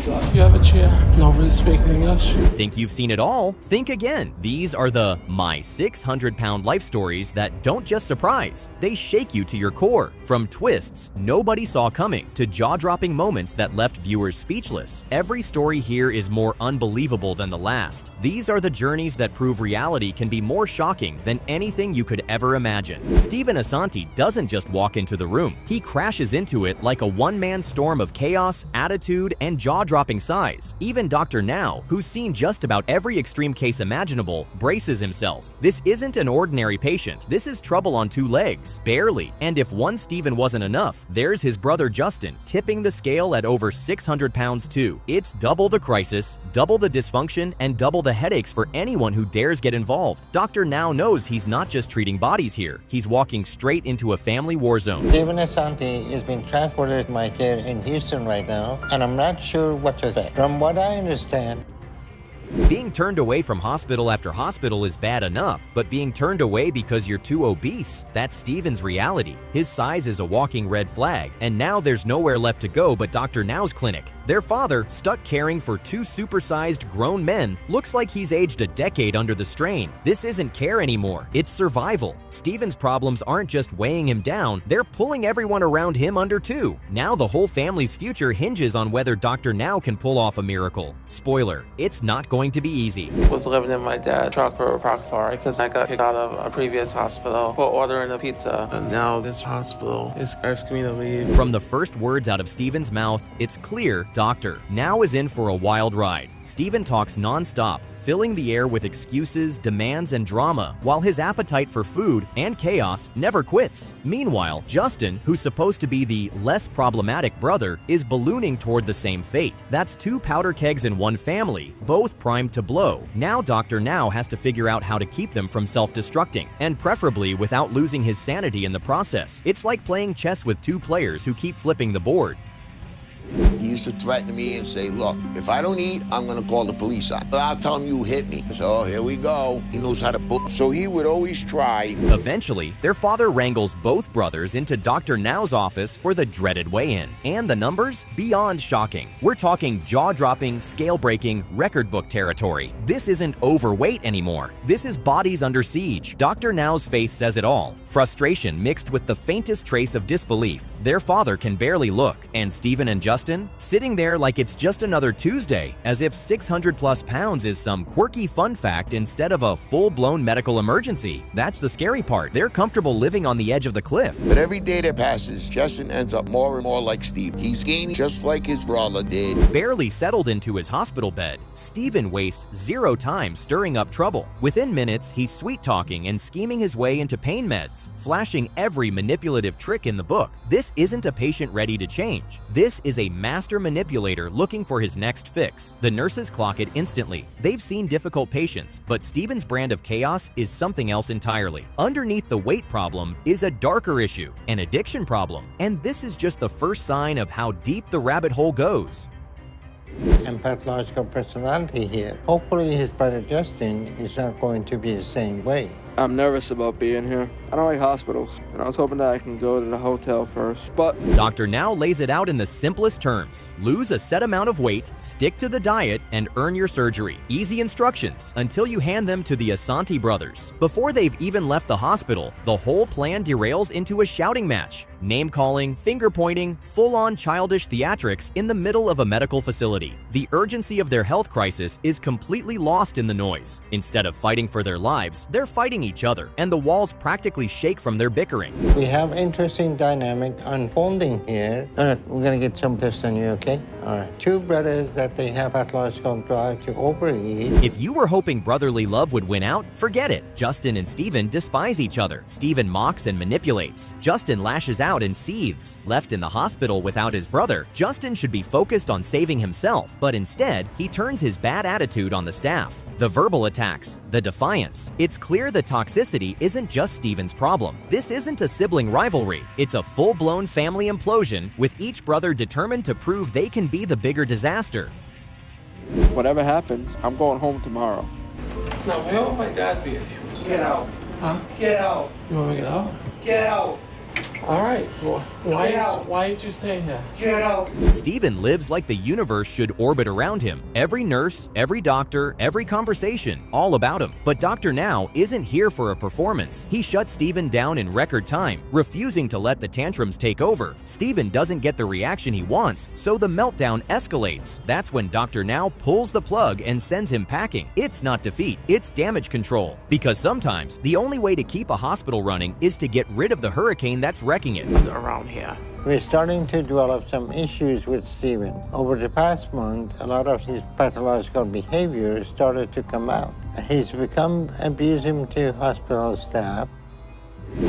You have a chair. Nobody speaking English. Think you've seen it all? Think again. These are the My 600-Pound Life stories that don't just surprise, they shake you to your core. From twists nobody saw coming to jaw-dropping moments that left viewers speechless, every story here is more unbelievable than the last. These are the journeys that prove reality can be more shocking than anything you could ever imagine. Stephen Asanti doesn't just walk into the room, he crashes into it like a one-man storm of chaos, attitude, and jaw-dropping size. Even Dr. Now, who's seen just about every extreme case imaginable, braces himself. This isn't an ordinary patient, this is trouble on two legs, barely. And if one Stephen wasn't enough, there's his brother Justin, tipping the scale at over 600 pounds too. It's double the crisis, double the dysfunction, and double the headaches for anyone who dares get involved. Dr. Now knows he's not just treating bodies here, he's walking straight into a family war zone. Stephen Asanti is being transported to my care in Houston right now, and I'm not sure what to expect. From what I understand, being turned away from hospital after hospital is bad enough, but being turned away because you're too obese, that's Stephen's reality. His size is a walking red flag, and now there's nowhere left to go but Dr. Now's clinic. Their father, stuck caring for two supersized grown men, looks like he's aged a decade under the strain. This isn't care anymore, it's survival. Stephen's problems aren't just weighing him down, they're pulling everyone around him under too. Now the whole family's future hinges on whether Dr. Now can pull off a miracle. Spoiler, it's not going to be easy. I was living in my dad's truck for Proctor because I got kicked out of a previous hospital for ordering a pizza. And now this hospital is asking me to leave. From the first words out of Stephen's mouth, it's clear Dr. Now is in for a wild ride. Stephen talks non-stop, filling the air with excuses, demands, and drama, while his appetite for food and chaos never quits. Meanwhile, Justin, who's supposed to be the less problematic brother, is ballooning toward the same fate. That's two powder kegs in one family, both primed to blow. Now Dr. Now has to figure out how to keep them from self-destructing, and preferably without losing his sanity in the process. It's like playing chess with two players who keep flipping the board. He used to threaten me and say, look, if I don't eat, I'm gonna call the police on. I'll tell him you hit me. So here we go. He knows how to bull. So he would always try. Eventually, their father wrangles both brothers into Dr. Now's office for the dreaded weigh-in. And the numbers? Beyond shocking. We're talking jaw-dropping, scale-breaking, record book territory. This isn't overweight anymore. This is bodies under siege. Dr. Now's face says it all. Frustration mixed with the faintest trace of disbelief. Their father can barely look, and Stephen and Justin, sitting there like it's just another Tuesday, as if 600+ pounds is some quirky fun fact instead of a full-blown medical emergency. That's the scary part. They're comfortable living on the edge of the cliff. But every day that passes, Justin ends up more and more like Steve. He's gaining just like his brother did. Barely settled into his hospital bed, Stephen wastes zero time stirring up trouble. Within minutes, he's sweet-talking and scheming his way into pain meds, flashing every manipulative trick in the book. This isn't a patient ready to change. This is a master manipulator looking for his next fix. The nurses clock it instantly. They've seen difficult patients, but Stephen's brand of chaos is something else entirely. Underneath the weight problem is a darker issue, an addiction problem. And this is just the first sign of how deep the rabbit hole goes. and pathological personality here. Hopefully his brother Justin is not going to be the same way. I'm nervous about being here. I don't like hospitals, and I was hoping that I can go to the hotel first, but... Dr. Now lays it out in the simplest terms. Lose a set amount of weight, stick to the diet, and earn your surgery. Easy instructions until you hand them to the Asanti brothers. Before they've even left the hospital, the whole plan derails into a shouting match. Name-calling, finger-pointing, full-on childish theatrics in the middle of a medical facility. The urgency of their health crisis is completely lost in the noise. Instead of fighting for their lives, they're fighting each other, and the walls practically shake from their bickering. We have interesting dynamic unfolding here. All right, we're gonna get some tests on you, okay? All right. Two brothers that they have pathological drive to overeat. If you were hoping brotherly love would win out, forget it. Justin and Stephen despise each other. Stephen mocks and manipulates. Justin lashes out and seethes. Left in the hospital without his brother, Justin should be focused on saving himself, but instead, he turns his bad attitude on the staff. The verbal attacks, the defiance. It's clear the toxicity isn't just Stephen's problem. This isn't a sibling rivalry. It's a full-blown family implosion, with each brother determined to prove they can be the bigger disaster. Whatever happens, I'm going home tomorrow. Now, where will my dad be? Get out. Huh? Get out. You want me to get out? Get out. All right. Well, Why did you stay here? Get out. Steven lives like the universe should orbit around him. Every nurse, every doctor, every conversation, all about him. But Dr. Now isn't here for a performance. He shuts Steven down in record time, refusing to let the tantrums take over. Steven doesn't get the reaction he wants, so the meltdown escalates. That's when Dr. Now pulls the plug and sends him packing. It's not defeat, it's damage control. Because sometimes the only way to keep a hospital running is to get rid of the hurricane that's wrecking it. Around here. We're starting to develop some issues with Steven. Over the past month, a lot of his pathological behavior started to come out. He's become abusive to hospital staff.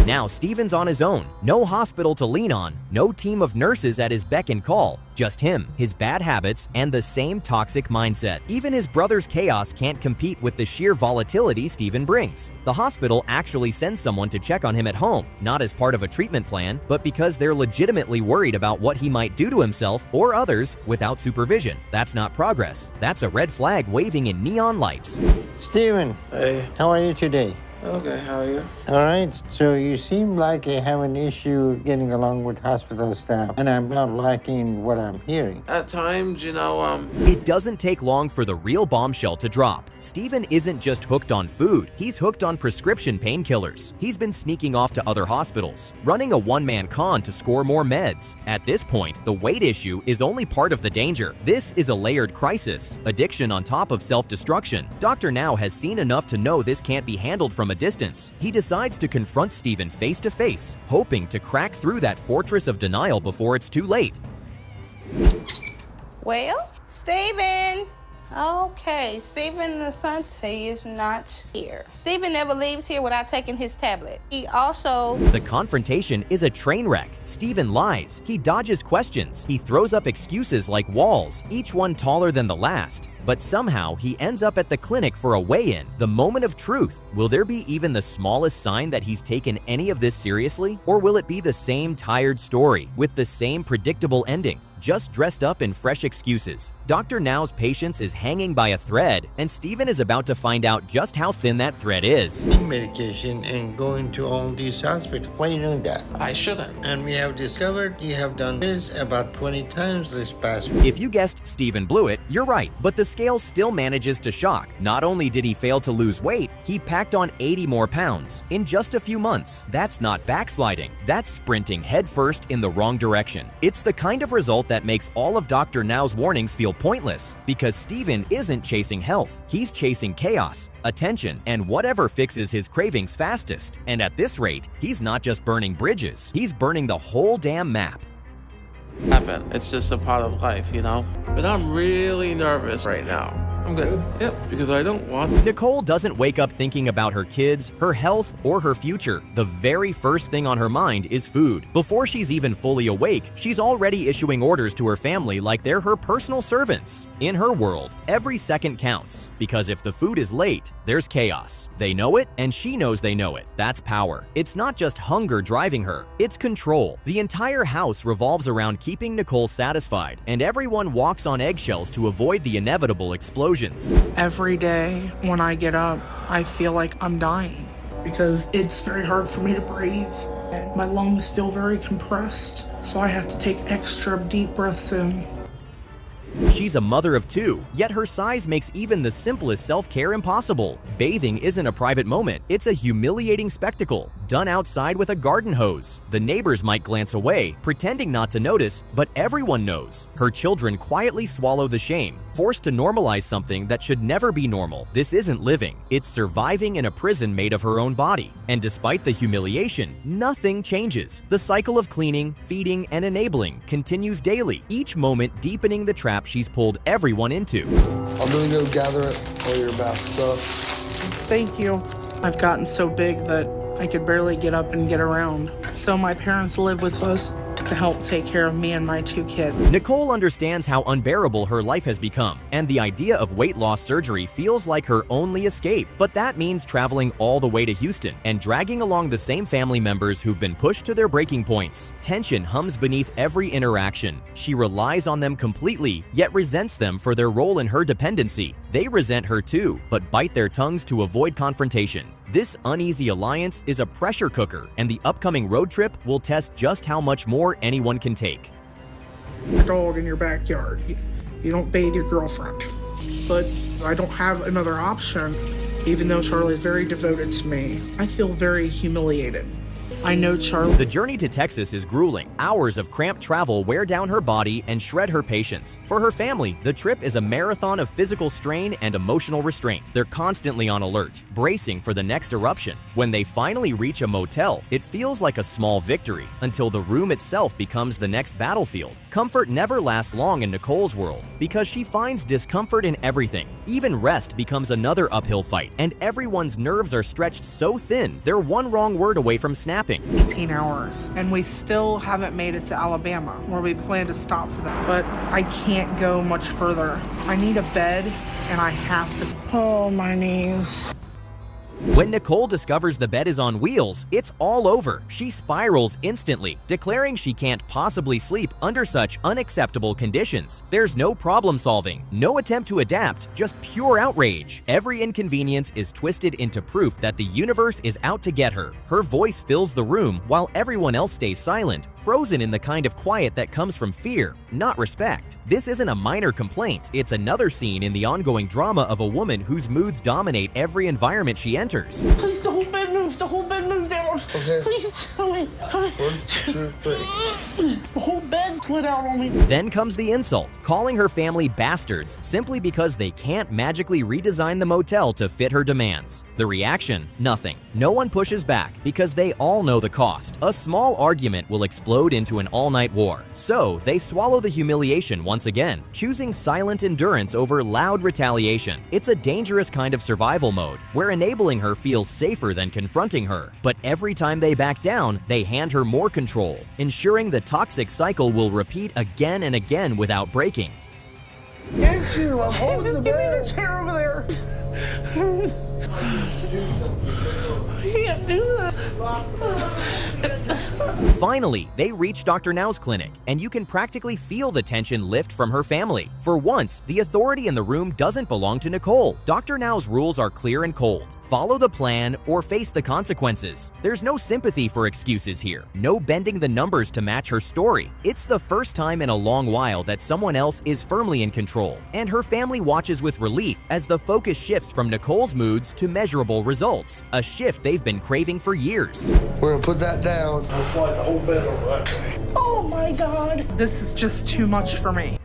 Now Steven's on his own. No hospital to lean on, no team of nurses at his beck and call. Just him, his bad habits, and the same toxic mindset. Even his brother's chaos can't compete with the sheer volatility Steven brings. The hospital actually sends someone to check on him at home, not as part of a treatment plan, but because they're legitimately worried about what he might do to himself or others without supervision. That's not progress. That's a red flag waving in neon lights. Steven, Hey. how are you today? Okay, how are you? All right, so you seem like you have an issue getting along with hospital staff, and I'm not liking what I'm hearing. At times, It doesn't take long for the real bombshell to drop. Steven isn't just hooked on food, he's hooked on prescription painkillers. He's been sneaking off to other hospitals, running a one-man con to score more meds. At this point, the weight issue is only part of the danger. This is a layered crisis, addiction on top of self-destruction. Dr. Now has seen enough to know this can't be handled from a distance. He decides to confront Steven face to face, hoping to crack through that fortress of denial before it's too late. Well, Steven. Okay, Steven Asanti is not here. Steven never leaves here without taking his tablet. He also... The confrontation is a train wreck. Steven lies. He dodges questions. He throws up excuses like walls, each one taller than the last. But somehow he ends up at the clinic for a weigh-in, the moment of truth. Will there be even the smallest sign that he's taken any of this seriously? Or will it be the same tired story with the same predictable ending, just dressed up in fresh excuses? Dr. Now's patience is hanging by a thread, and Steven is about to find out just how thin that thread is. Medication and going to all these hospitals. Why are you doing that? I shouldn't. And we have discovered you have done this about 20 times this past week. If you guessed Steven blew it, you're right, but the scale still manages to shock. Not only did he fail to lose weight, he packed on 80 more pounds in just a few months. That's not backsliding, that's sprinting headfirst in the wrong direction. It's the kind of result that makes all of Dr. Now's warnings feel pointless, because Steven isn't chasing health, he's chasing chaos, attention, and whatever fixes his cravings fastest. And at this rate, he's not just burning bridges, he's burning the whole damn map. It's just a part of life, But I'm really nervous right now. I'm good. Yep, because I don't want... Nicole doesn't wake up thinking about her kids, her health, or her future. The very first thing on her mind is food. Before she's even fully awake, she's already issuing orders to her family like they're her personal servants. In her world, every second counts, because if the food is late, there's chaos. They know it, and she knows they know it. That's power. It's not just hunger driving her, it's control. The entire house revolves around keeping Nicole satisfied, and everyone walks on eggshells to avoid the inevitable explosions. Every day when I get up, I feel like I'm dying because it's very hard for me to breathe and my lungs feel very compressed, so I have to take extra deep breaths in. She's a mother of two, yet her size makes even the simplest self-care impossible. Bathing isn't a private moment, it's a humiliating spectacle, done outside with a garden hose. The neighbors might glance away, pretending not to notice, but everyone knows. Her children quietly swallow the shame, forced to normalize something that should never be normal. This isn't living, it's surviving in a prison made of her own body. And despite the humiliation, nothing changes. The cycle of cleaning, feeding, and enabling continues daily, each moment deepening the trap she's pulled everyone into. I'm gonna go gather all your bath stuff. Thank you. I've gotten so big that I could barely get up and get around. So my parents live with us to help take care of me and my two kids. Nicole understands how unbearable her life has become, and the idea of weight loss surgery feels like her only escape. But that means traveling all the way to Houston and dragging along the same family members who've been pushed to their breaking points. Tension hums beneath every interaction. She relies on them completely, yet resents them for their role in her dependency. They resent her too, but bite their tongues to avoid confrontation. This uneasy alliance is a pressure cooker, and the upcoming road trip will test just how much more anyone can take. Dog in your backyard. You don't bathe your girlfriend. But I don't have another option, even though Charlie's very devoted to me. I feel very humiliated. I know Charlie. The journey to Texas is grueling. Hours of cramped travel wear down her body and shred her patience. For her family, the trip is a marathon of physical strain and emotional restraint. They're constantly on alert, bracing for the next eruption. When they finally reach a motel, it feels like a small victory, until the room itself becomes the next battlefield. Comfort never lasts long in Nicole's world, because she finds discomfort in everything. Even rest becomes another uphill fight, and everyone's nerves are stretched so thin, they're one wrong word away from snapping. 18 hours, and we still haven't made it to Alabama, where we plan to stop for that. But I can't go much further. I need a bed, and I have to. Oh, my knees. When Nicole discovers the bed is on wheels, it's all over. She spirals instantly, declaring she can't possibly sleep under such unacceptable conditions. There's no problem solving, no attempt to adapt, just pure outrage. Every inconvenience is twisted into proof that the universe is out to get her. Her voice fills the room while everyone else stays silent, frozen in the kind of quiet that comes from fear, not respect. This isn't a minor complaint, it's another scene in the ongoing drama of a woman whose moods dominate every environment she enters. Please, the whole bed moves. The whole bed moves down. Okay. Please tell me. 1, 2, 3. The whole bed slid out on me. Then comes the insult, calling her family bastards simply because they can't magically redesign the motel to fit her demands. The reaction? Nothing. No one pushes back because they all know the cost. A small argument will explode into an all-night war. So they swallow the humiliation once again, choosing silent endurance over loud retaliation. It's a dangerous kind of survival mode, where enabling her feels safer than confronting her. But every time they back down, they hand her more control, ensuring the toxic cycle will repeat again and again without breaking. Get you, I'm holding the Just give me bed. the chair over there. I can't do this. Finally, they reach Dr. Now's clinic, and you can practically feel the tension lift from her family. For once, the authority in the room doesn't belong to Nicole. Dr. Now's rules are clear and cold. Follow the plan or face the consequences. There's no sympathy for excuses here, no bending the numbers to match her story. It's the first time in a long while that someone else is firmly in control, and her family watches with relief as the focus shifts from Nicole's moods to measurable results, a shift they've been craving for years. We're gonna put that down. I'll slide the whole bed over that way. Oh my God. This is just too much for me.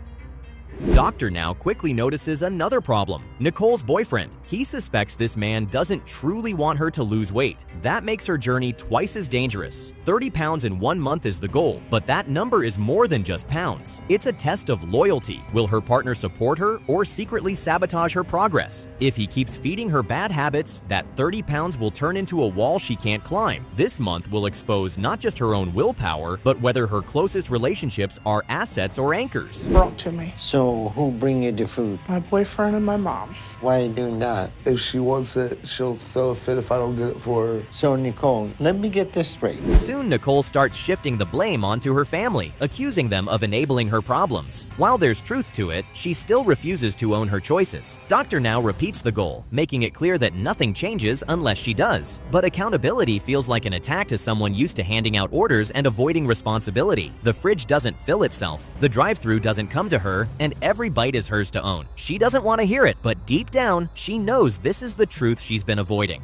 Dr. Now quickly notices another problem. Nicole's boyfriend. He suspects this man doesn't truly want her to lose weight. That makes her journey twice as dangerous. 30 pounds in 1 month is the goal, but that number is more than just pounds. It's a test of loyalty. Will her partner support her or secretly sabotage her progress? If he keeps feeding her bad habits, that 30 pounds will turn into a wall she can't climb. This month will expose not just her own willpower, but whether her closest relationships are assets or anchors. Brought to me. So who bring you the food? My boyfriend and my mom. Why are you doing that? If she wants it, she'll throw a fit if I don't get it for her. So Nicole, let me get this straight. Soon, Nicole starts shifting the blame onto her family, accusing them of enabling her problems. While there's truth to it, she still refuses to own her choices. Dr. Now repeats the goal, making it clear that nothing changes unless she does. But accountability feels like an attack to someone used to handing out orders and avoiding responsibility. The fridge doesn't fill itself, the drive-thru doesn't come to her, and every bite is hers to own. She doesn't want to hear it, but deep down, she knows this is the truth she's been avoiding.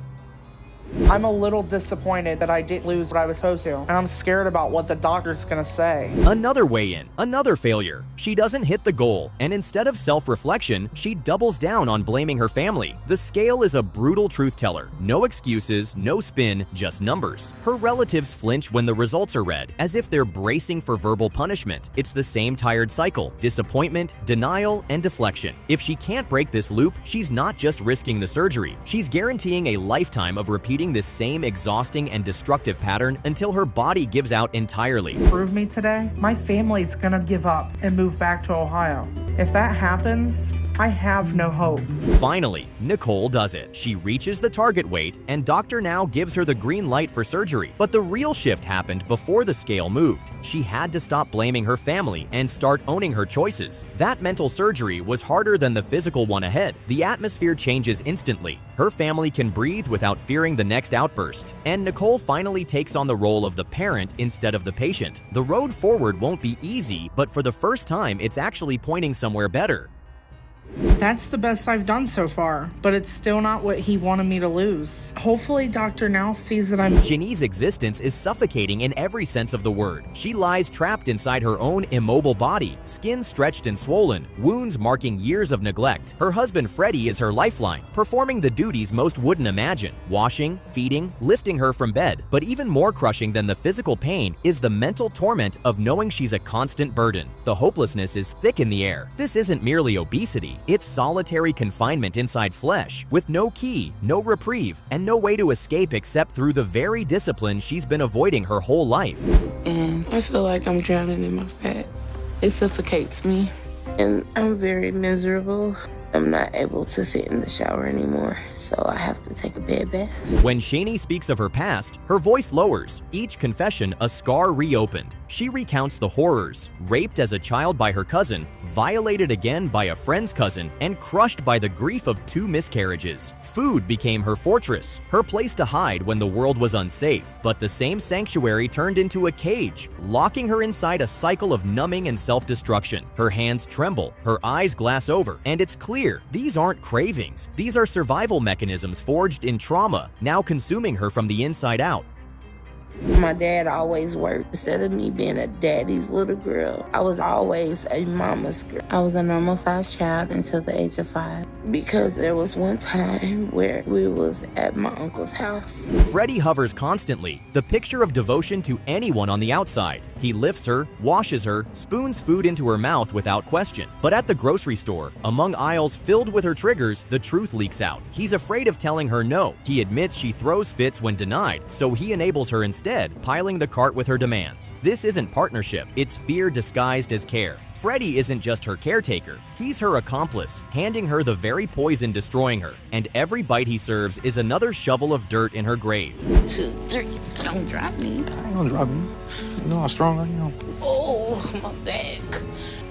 I'm a little disappointed that I didn't lose what I was supposed to, and I'm scared about what the doctor's gonna say. Another weigh-in, another failure. She doesn't hit the goal, and instead of self-reflection, she doubles down on blaming her family. The scale is a brutal truth teller. No excuses, no spin, just numbers. Her relatives flinch when the results are read, as if they're bracing for verbal punishment. It's the same tired cycle: disappointment, denial, and deflection. If she can't break this loop, she's not just risking the surgery. She's guaranteeing a lifetime of repeating this same exhausting and destructive pattern until her body gives out entirely. Prove me today, my family's gonna give up and move back to Ohio. If that happens, I have no hope. Finally, Nicole does it. She reaches the target weight, and Dr. Now gives her the green light for surgery. But the real shift happened before the scale moved. She had to stop blaming her family and start owning her choices. That mental surgery was harder than the physical one ahead. The atmosphere changes instantly. Her family can breathe without fearing the next outburst. And Nicole finally takes on the role of the parent instead of the patient. The road forward won't be easy, but for the first time, it's actually pointing somewhere better. That's the best I've done so far, but it's still not what he wanted me to lose. Hopefully Dr. Now sees that I'm— Shenee's existence is suffocating in every sense of the word. She lies trapped inside her own immobile body, skin stretched and swollen, wounds marking years of neglect. Her husband Freddie is her lifeline, performing the duties most wouldn't imagine, washing, feeding, lifting her from bed. But even more crushing than the physical pain is the mental torment of knowing she's a constant burden. The hopelessness is thick in the air. This isn't merely obesity. It's solitary confinement inside flesh, with no key, no reprieve, and no way to escape except through the very discipline she's been avoiding her whole life. And I feel like I'm drowning in my fat. It suffocates me, and I'm very miserable. I'm not able to fit in the shower anymore, so I have to take a bed bath. When Shenee speaks of her past, her voice lowers, each confession a scar reopened. She recounts the horrors: raped as a child by her cousin, violated again by a friend's cousin, and crushed by the grief of 2 miscarriages. Food became her fortress, her place to hide when the world was unsafe. But the same sanctuary turned into a cage, locking her inside a cycle of numbing and self-destruction. Her hands tremble, her eyes glass over, and it's clear these aren't cravings. These are survival mechanisms forged in trauma, now consuming her from the inside out. My dad always worked. Instead of me being a daddy's little girl, I was always a mama's girl. I was a normal-sized child until the age of 5, because there was one time where we was at my uncle's house. Freddie hovers constantly, the picture of devotion to anyone on the outside. He lifts her, washes her, spoons food into her mouth without question. But at the grocery store, among aisles filled with her triggers, the truth leaks out. He's afraid of telling her no. He admits she throws fits when denied, so he enables her instead, piling the cart with her demands. This isn't partnership, it's fear disguised as care. Freddie isn't just her caretaker, he's her accomplice, handing her the very poison destroying her. And every bite he serves is another shovel of dirt in her grave. 2, 3, don't drop me. I ain't gonna drop you. You know how strong I am. Oh, my back.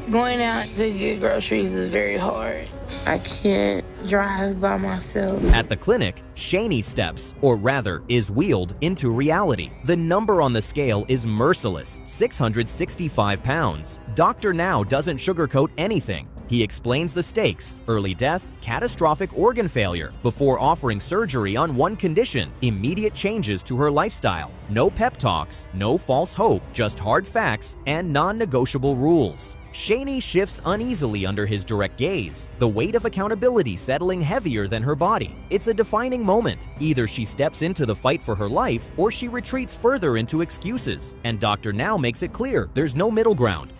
Going out to get groceries is very hard. I can't drive by myself. At the clinic, Shenee steps, or rather is wheeled, into reality. The number on the scale is merciless: 665 pounds. Dr. Now doesn't sugarcoat anything. He explains the stakes: early death, catastrophic organ failure, before offering surgery on one condition: immediate changes to her lifestyle. No pep talks, no false hope, just hard facts and non-negotiable rules. Shenee shifts uneasily under his direct gaze, the weight of accountability settling heavier than her body. It's a defining moment. Either she steps into the fight for her life, or she retreats further into excuses. And Dr. Now makes it clear there's no middle ground.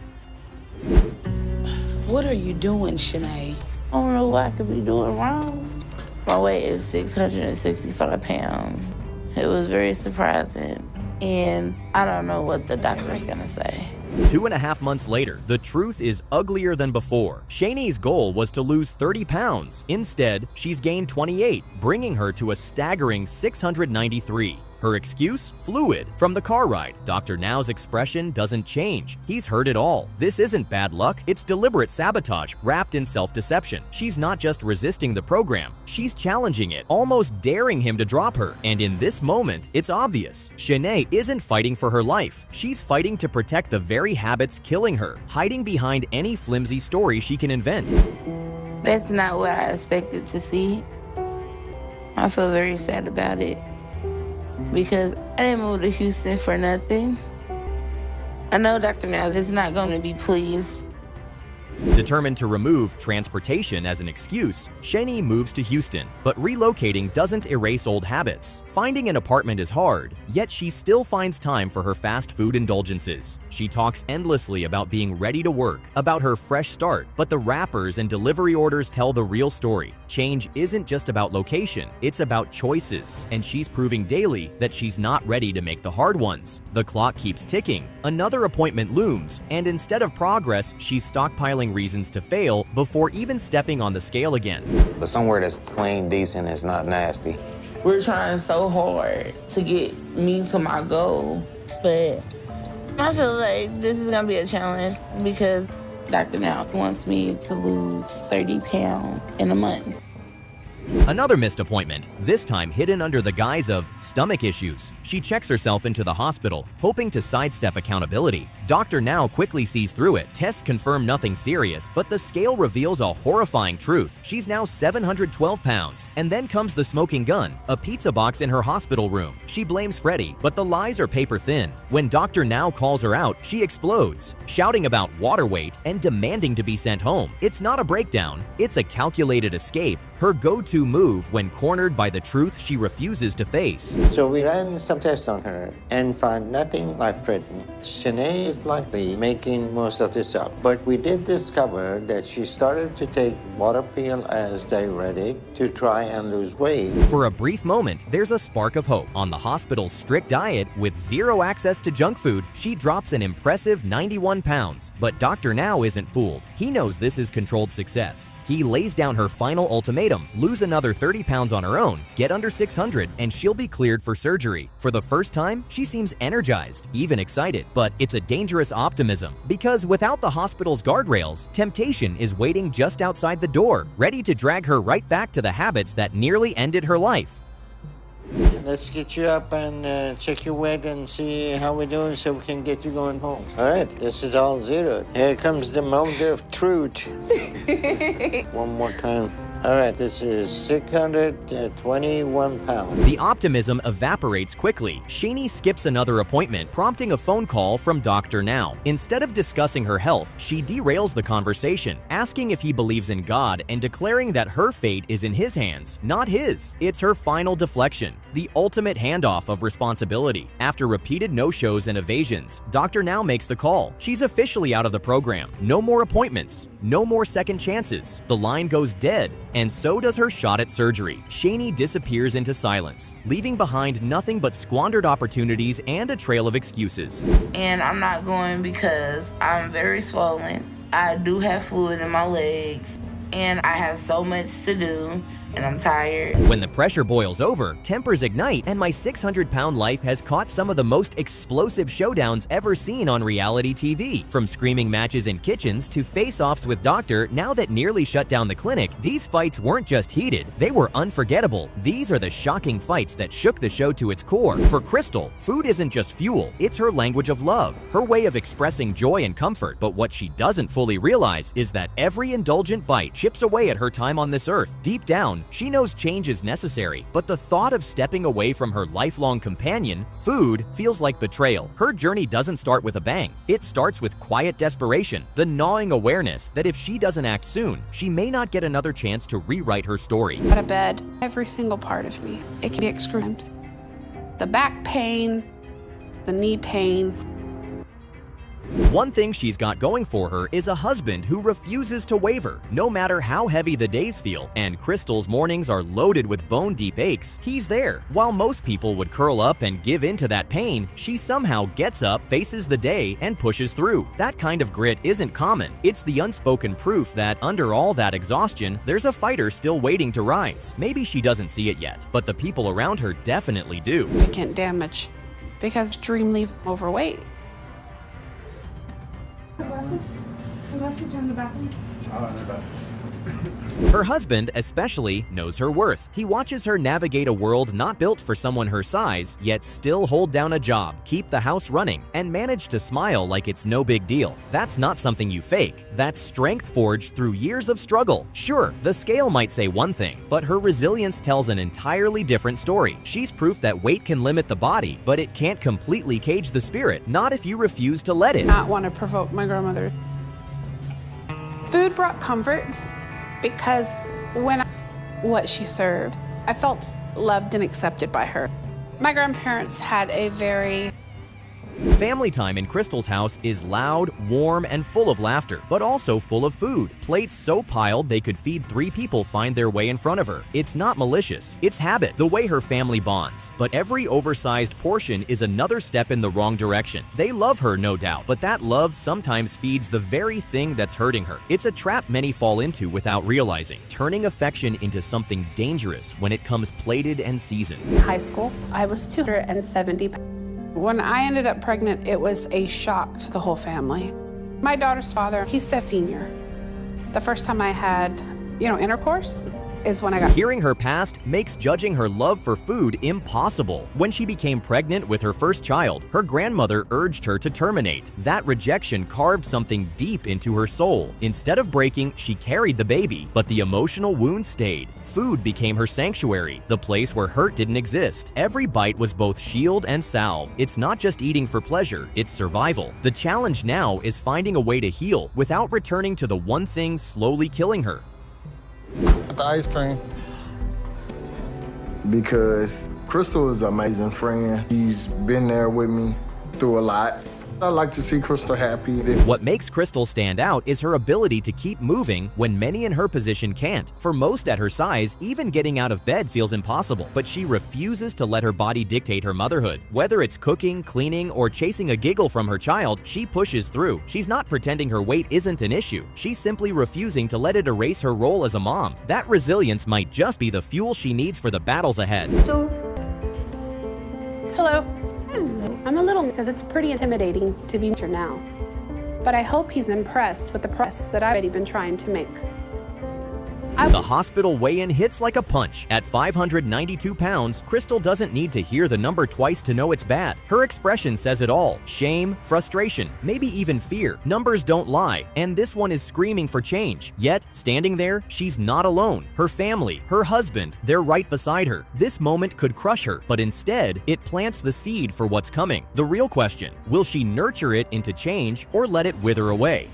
What are you doing, Shenee? I don't know what I could be doing wrong. My weight is 665 pounds. It was very surprising, and I don't know what the doctor's gonna say. 2.5 months later, the truth is uglier than before. Shenee's goal was to lose 30 pounds. Instead, she's gained 28, bringing her to a staggering 693. Her excuse? Fluid. From the car ride, Dr. Now's expression doesn't change. He's heard it all. This isn't bad luck, it's deliberate sabotage wrapped in self-deception. She's not just resisting the program, she's challenging it, almost daring him to drop her. And in this moment, it's obvious. Shenee isn't fighting for her life. She's fighting to protect the very habits killing her, hiding behind any flimsy story she can invent. That's not what I expected to see. I feel very sad about it, because I didn't move to Houston for nothing. I know Dr. Now is not going to be pleased. Determined to remove transportation as an excuse, Shenee moves to Houston, but relocating doesn't erase old habits. Finding an apartment is hard, yet she still finds time for her fast food indulgences. She talks endlessly about being ready to work, about her fresh start, but the wrappers and delivery orders tell the real story. Change isn't just about location, it's about choices, and she's proving daily that she's not ready to make the hard ones. The clock keeps ticking, another appointment looms, and instead of progress, she's stockpiling compelling reasons to fail before even stepping on the scale again. But somewhere that's clean, decent, it's not nasty. We're trying so hard to get me to my goal, but I feel like this is gonna be a challenge because Dr. Now wants me to lose 30 pounds in a month. Another missed appointment, this time hidden under the guise of stomach issues. She checks herself into the hospital, hoping to sidestep accountability. Dr. Now quickly sees through it. Tests confirm nothing serious, but the scale reveals a horrifying truth. She's now 712 pounds. And then comes the smoking gun, a pizza box in her hospital room. She blames Freddie, but the lies are paper thin. When Dr. Now calls her out, she explodes, shouting about water weight and demanding to be sent home. It's not a breakdown, it's a calculated escape. Her go-to move when cornered by the truth she refuses to face. So we ran some tests on her and found nothing life-threatening. Shenee is likely making most of this up, but we did discover that she started to take water pill as diuretic to try and lose weight. For a brief moment, there's a spark of hope. On the hospital's strict diet with zero access to junk food, she drops an impressive 91 pounds. But Dr. Now isn't fooled. He knows this is controlled success. He lays down her final ultimatum: lose another 30 pounds on her own, get under 600, and she'll be cleared for surgery. For the first time, she seems energized, even excited. But it's a dangerous optimism, because without the hospital's guardrails, temptation is waiting just outside the door, ready to drag her right back to the habits that nearly ended her life. Let's get you up and check your weight and see how we're doing so we can get you going home. All right, this is all zero. Here comes the moment of truth. One more time. All right, this is 621 pounds. The optimism evaporates quickly. Shenee skips another appointment, prompting a phone call from Dr. Now. Instead of discussing her health, she derails the conversation, asking if he believes in God and declaring that her fate is in his hands, not his. It's her final deflection, the ultimate handoff of responsibility. After repeated no-shows and evasions, Dr. Now makes the call. She's officially out of the program. No more appointments, no more second chances. The line goes dead, and so does her shot at surgery. Shenee disappears into silence, leaving behind nothing but squandered opportunities and a trail of excuses. And I'm not going because I'm very swollen. I do have fluid in my legs, and I have so much to do, and I'm tired. When the pressure boils over, tempers ignite, and my 600-pound life has caught some of the most explosive showdowns ever seen on reality TV. From screaming matches in kitchens to face-offs with Dr. Now that nearly shut down the clinic, these fights weren't just heated, they were unforgettable. These are the shocking fights that shook the show to its core. For Crystal, food isn't just fuel, it's her language of love, her way of expressing joy and comfort. But what she doesn't fully realize is that every indulgent bite chips away at her time on this earth. Deep down, she knows change is necessary, but the thought of stepping away from her lifelong companion, food, feels like betrayal. Her journey doesn't start with a bang. It starts with quiet desperation, the gnawing awareness that if she doesn't act soon, she may not get another chance to rewrite her story. Out of bed, every single part of me, it can be extremes. The back pain, the knee pain. One thing she's got going for her is a husband who refuses to waver, no matter how heavy the days feel, and Crystal's mornings are loaded with bone-deep aches. He's there. While most people would curl up and give in to that pain, she somehow gets up, faces the day, and pushes through. That kind of grit isn't common. It's the unspoken proof that under all that exhaustion, there's a fighter still waiting to rise. Maybe she doesn't see it yet, but the people around her definitely do. Significant damage because extremely overweight. Glasses are in the bathroom. Oh, in the bathroom. Her husband, especially, knows her worth. He watches her navigate a world not built for someone her size, yet still hold down a job, keep the house running, and manage to smile like it's no big deal. That's not something you fake. That's strength forged through years of struggle. Sure, the scale might say one thing, but her resilience tells an entirely different story. She's proof that weight can limit the body, but it can't completely cage the spirit, not if you refuse to let it. Not want to provoke my grandmother. Food brought comfort because what she served, I felt loved and accepted by her. My grandparents had a very Family time in Crystal's house is loud, warm, and full of laughter, but also full of food. Plates so piled they could feed 3 people find their way in front of her. It's not malicious, it's habit, the way her family bonds. But every oversized portion is another step in the wrong direction. They love her, no doubt, but that love sometimes feeds the very thing that's hurting her. It's a trap many fall into without realizing, turning affection into something dangerous when it comes plated and seasoned. In high school, I was 270 pounds. When I ended up pregnant, it was a shock to the whole family. My daughter's father, he's a senior. The first time I had, intercourse is when I got. Hearing her past makes judging her love for food impossible. When she became pregnant with her first child, her grandmother urged her to terminate. That rejection carved something deep into her soul. Instead of breaking, she carried the baby, but the emotional wound stayed. Food became her sanctuary, the place where hurt didn't exist. Every bite was both shield and salve. It's not just eating for pleasure, it's survival. The challenge now is finding a way to heal without returning to the one thing slowly killing her. The ice cream. Because Crystal is an amazing friend. She's been there with me through a lot. I like to see Crystal happy. What makes Crystal stand out is her ability to keep moving when many in her position can't. For most at her size, even getting out of bed feels impossible, but she refuses to let her body dictate her motherhood. Whether it's cooking, cleaning, or chasing a giggle from her child, she pushes through. She's not pretending her weight isn't an issue. She's simply refusing to let it erase her role as a mom. That resilience might just be the fuel she needs for the battles ahead. Hello. I'm a little, because it's pretty intimidating to be here now. But I hope he's impressed with the progress that I've already been trying to make. The hospital weigh-in hits like a punch. At 592 pounds, Crystal doesn't need to hear the number twice to know it's bad. Her expression says it all. Shame, frustration, maybe even fear. Numbers don't lie, and this one is screaming for change. Yet, standing there, she's not alone. Her family, her husband, they're right beside her. This moment could crush her, but instead, it plants the seed for what's coming. The real question, will she nurture it into change or let it wither away?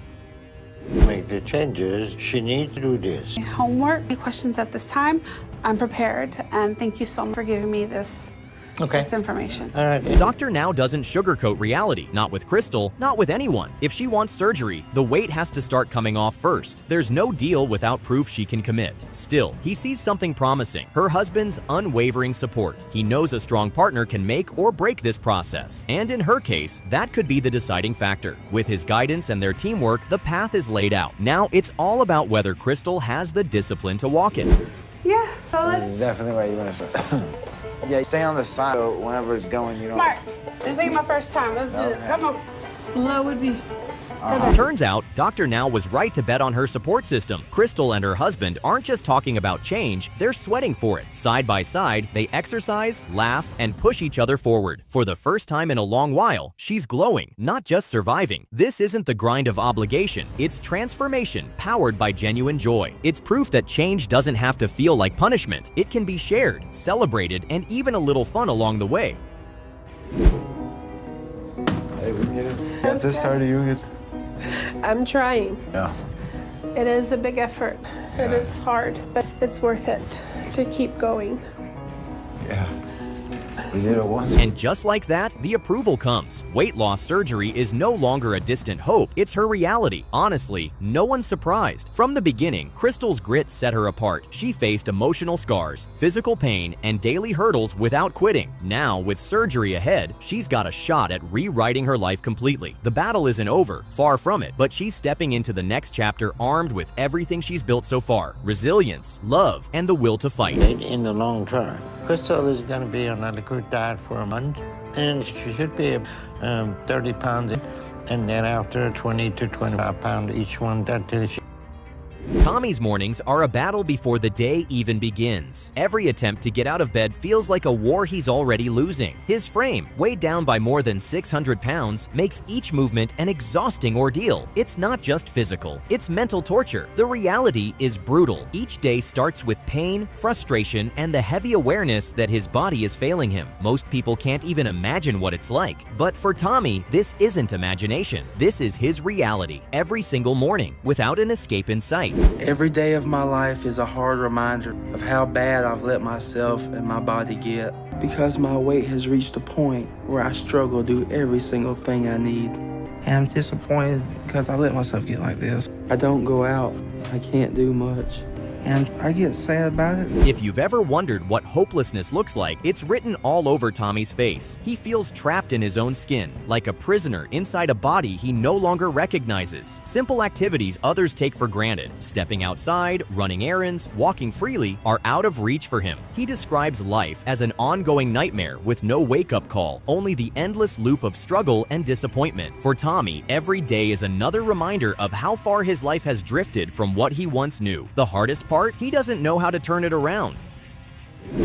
Make the changes, she needs to do this. Homework, any questions at this time? I'm prepared, and thank you so much for giving me this information. All right. Doctor now doesn't sugarcoat reality, not with Crystal, not with anyone. If she wants surgery, the weight has to start coming off first. There's no deal without proof she can commit. Still, he sees something promising, her husband's unwavering support. He knows a strong partner can make or break this process. And in her case, that could be the deciding factor. With his guidance and their teamwork, the path is laid out. Now it's all about whether Crystal has the discipline to walk it. Yeah, so This is definitely where you want to start. Yeah, stay on the side so whenever it's going, you know. Mark, this ain't my first time. Let's do this. Come on. Low would be. Turns out, Dr. Now was right to bet on her support system. Crystal and her husband aren't just talking about change, they're sweating for it. Side by side, they exercise, laugh, and push each other forward. For the first time in a long while, she's glowing, not just surviving. This isn't the grind of obligation, it's transformation powered by genuine joy. It's proof that change doesn't have to feel like punishment. It can be shared, celebrated, and even a little fun along the way. Hey, we get it. Got this side of you. I'm trying. Yeah. It is a big effort. It is hard, but it's worth it to keep going. Yeah. We did it once. And just like that, the approval comes. Weight loss surgery is no longer a distant hope, it's her reality. Honestly, no one's surprised. From the beginning, Crystal's grit set her apart. She faced emotional scars, physical pain, and daily hurdles without quitting. Now, with surgery ahead, she's got a shot at rewriting her life completely. The battle isn't over, far from it, but she's stepping into the next chapter armed with everything she's built so far: resilience, love, and the will to fight. In the long term, Crystal is going to be on a liquid diet for a month, and she should be 30 pounds, and then after 20 to 25 pounds each one, until she. Tommy's mornings are a battle before the day even begins. Every attempt to get out of bed feels like a war he's already losing. His frame, weighed down by more than 600 pounds, makes each movement an exhausting ordeal. It's not just physical, it's mental torture. The reality is brutal. Each day starts with pain, frustration, and the heavy awareness that his body is failing him. Most people can't even imagine what it's like. But for Tommy, this isn't imagination. This is his reality, every single morning, without an escape in sight. Every day of my life is a hard reminder of how bad I've let myself and my body get. Because my weight has reached a point where I struggle to do every single thing I need. And I'm disappointed because I let myself get like this. I don't go out. I can't do much. And I get sad about it. If you've ever wondered what hopelessness looks like, it's written all over Tommy's face. He feels trapped in his own skin, like a prisoner inside a body he no longer recognizes. Simple activities others take for granted, stepping outside, running errands, walking freely, are out of reach for him. He describes life as an ongoing nightmare with no wake-up call, only the endless loop of struggle and disappointment. For Tommy, every day is another reminder of how far his life has drifted from what he once knew. The hardest part, he doesn't know how to turn it around.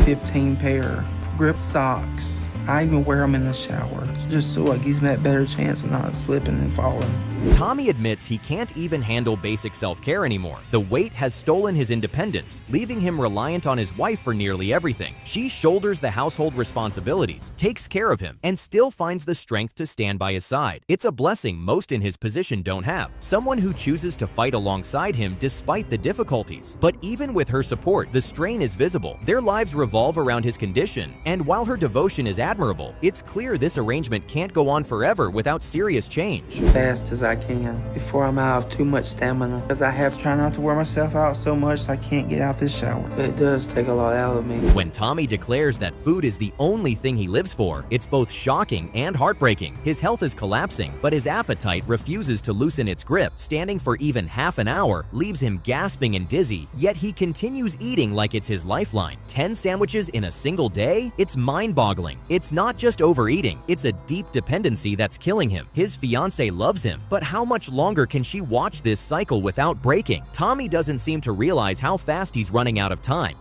15 pair grip socks. I even wear them in the shower, just so it gives me that better chance of not slipping and falling. Tommy admits he can't even handle basic self-care anymore. The weight has stolen his independence, leaving him reliant on his wife for nearly everything. She shoulders the household responsibilities, takes care of him, and still finds the strength to stand by his side. It's a blessing most in his position don't have. Someone who chooses to fight alongside him despite the difficulties. But even with her support, the strain is visible. Their lives revolve around his condition, and while her devotion is admirable, it's clear this arrangement can't go on forever without serious change. Fast as I can before I'm out of too much stamina, because I have tried not to wear myself out so much I can't get out this shower. It does take a lot out of me. When Tommy declares that food is the only thing he lives for, it's both shocking and heartbreaking. His health is collapsing, but his appetite refuses to loosen its grip. Standing for even half an hour leaves him gasping and dizzy, yet he continues eating like it's his lifeline. 10 sandwiches in a single day? It's mind-boggling. It's not just overeating, it's a deep dependency that's killing him. His fiancée loves him, but how much longer can she watch this cycle without breaking? Tommy doesn't seem to realize how fast he's running out of time.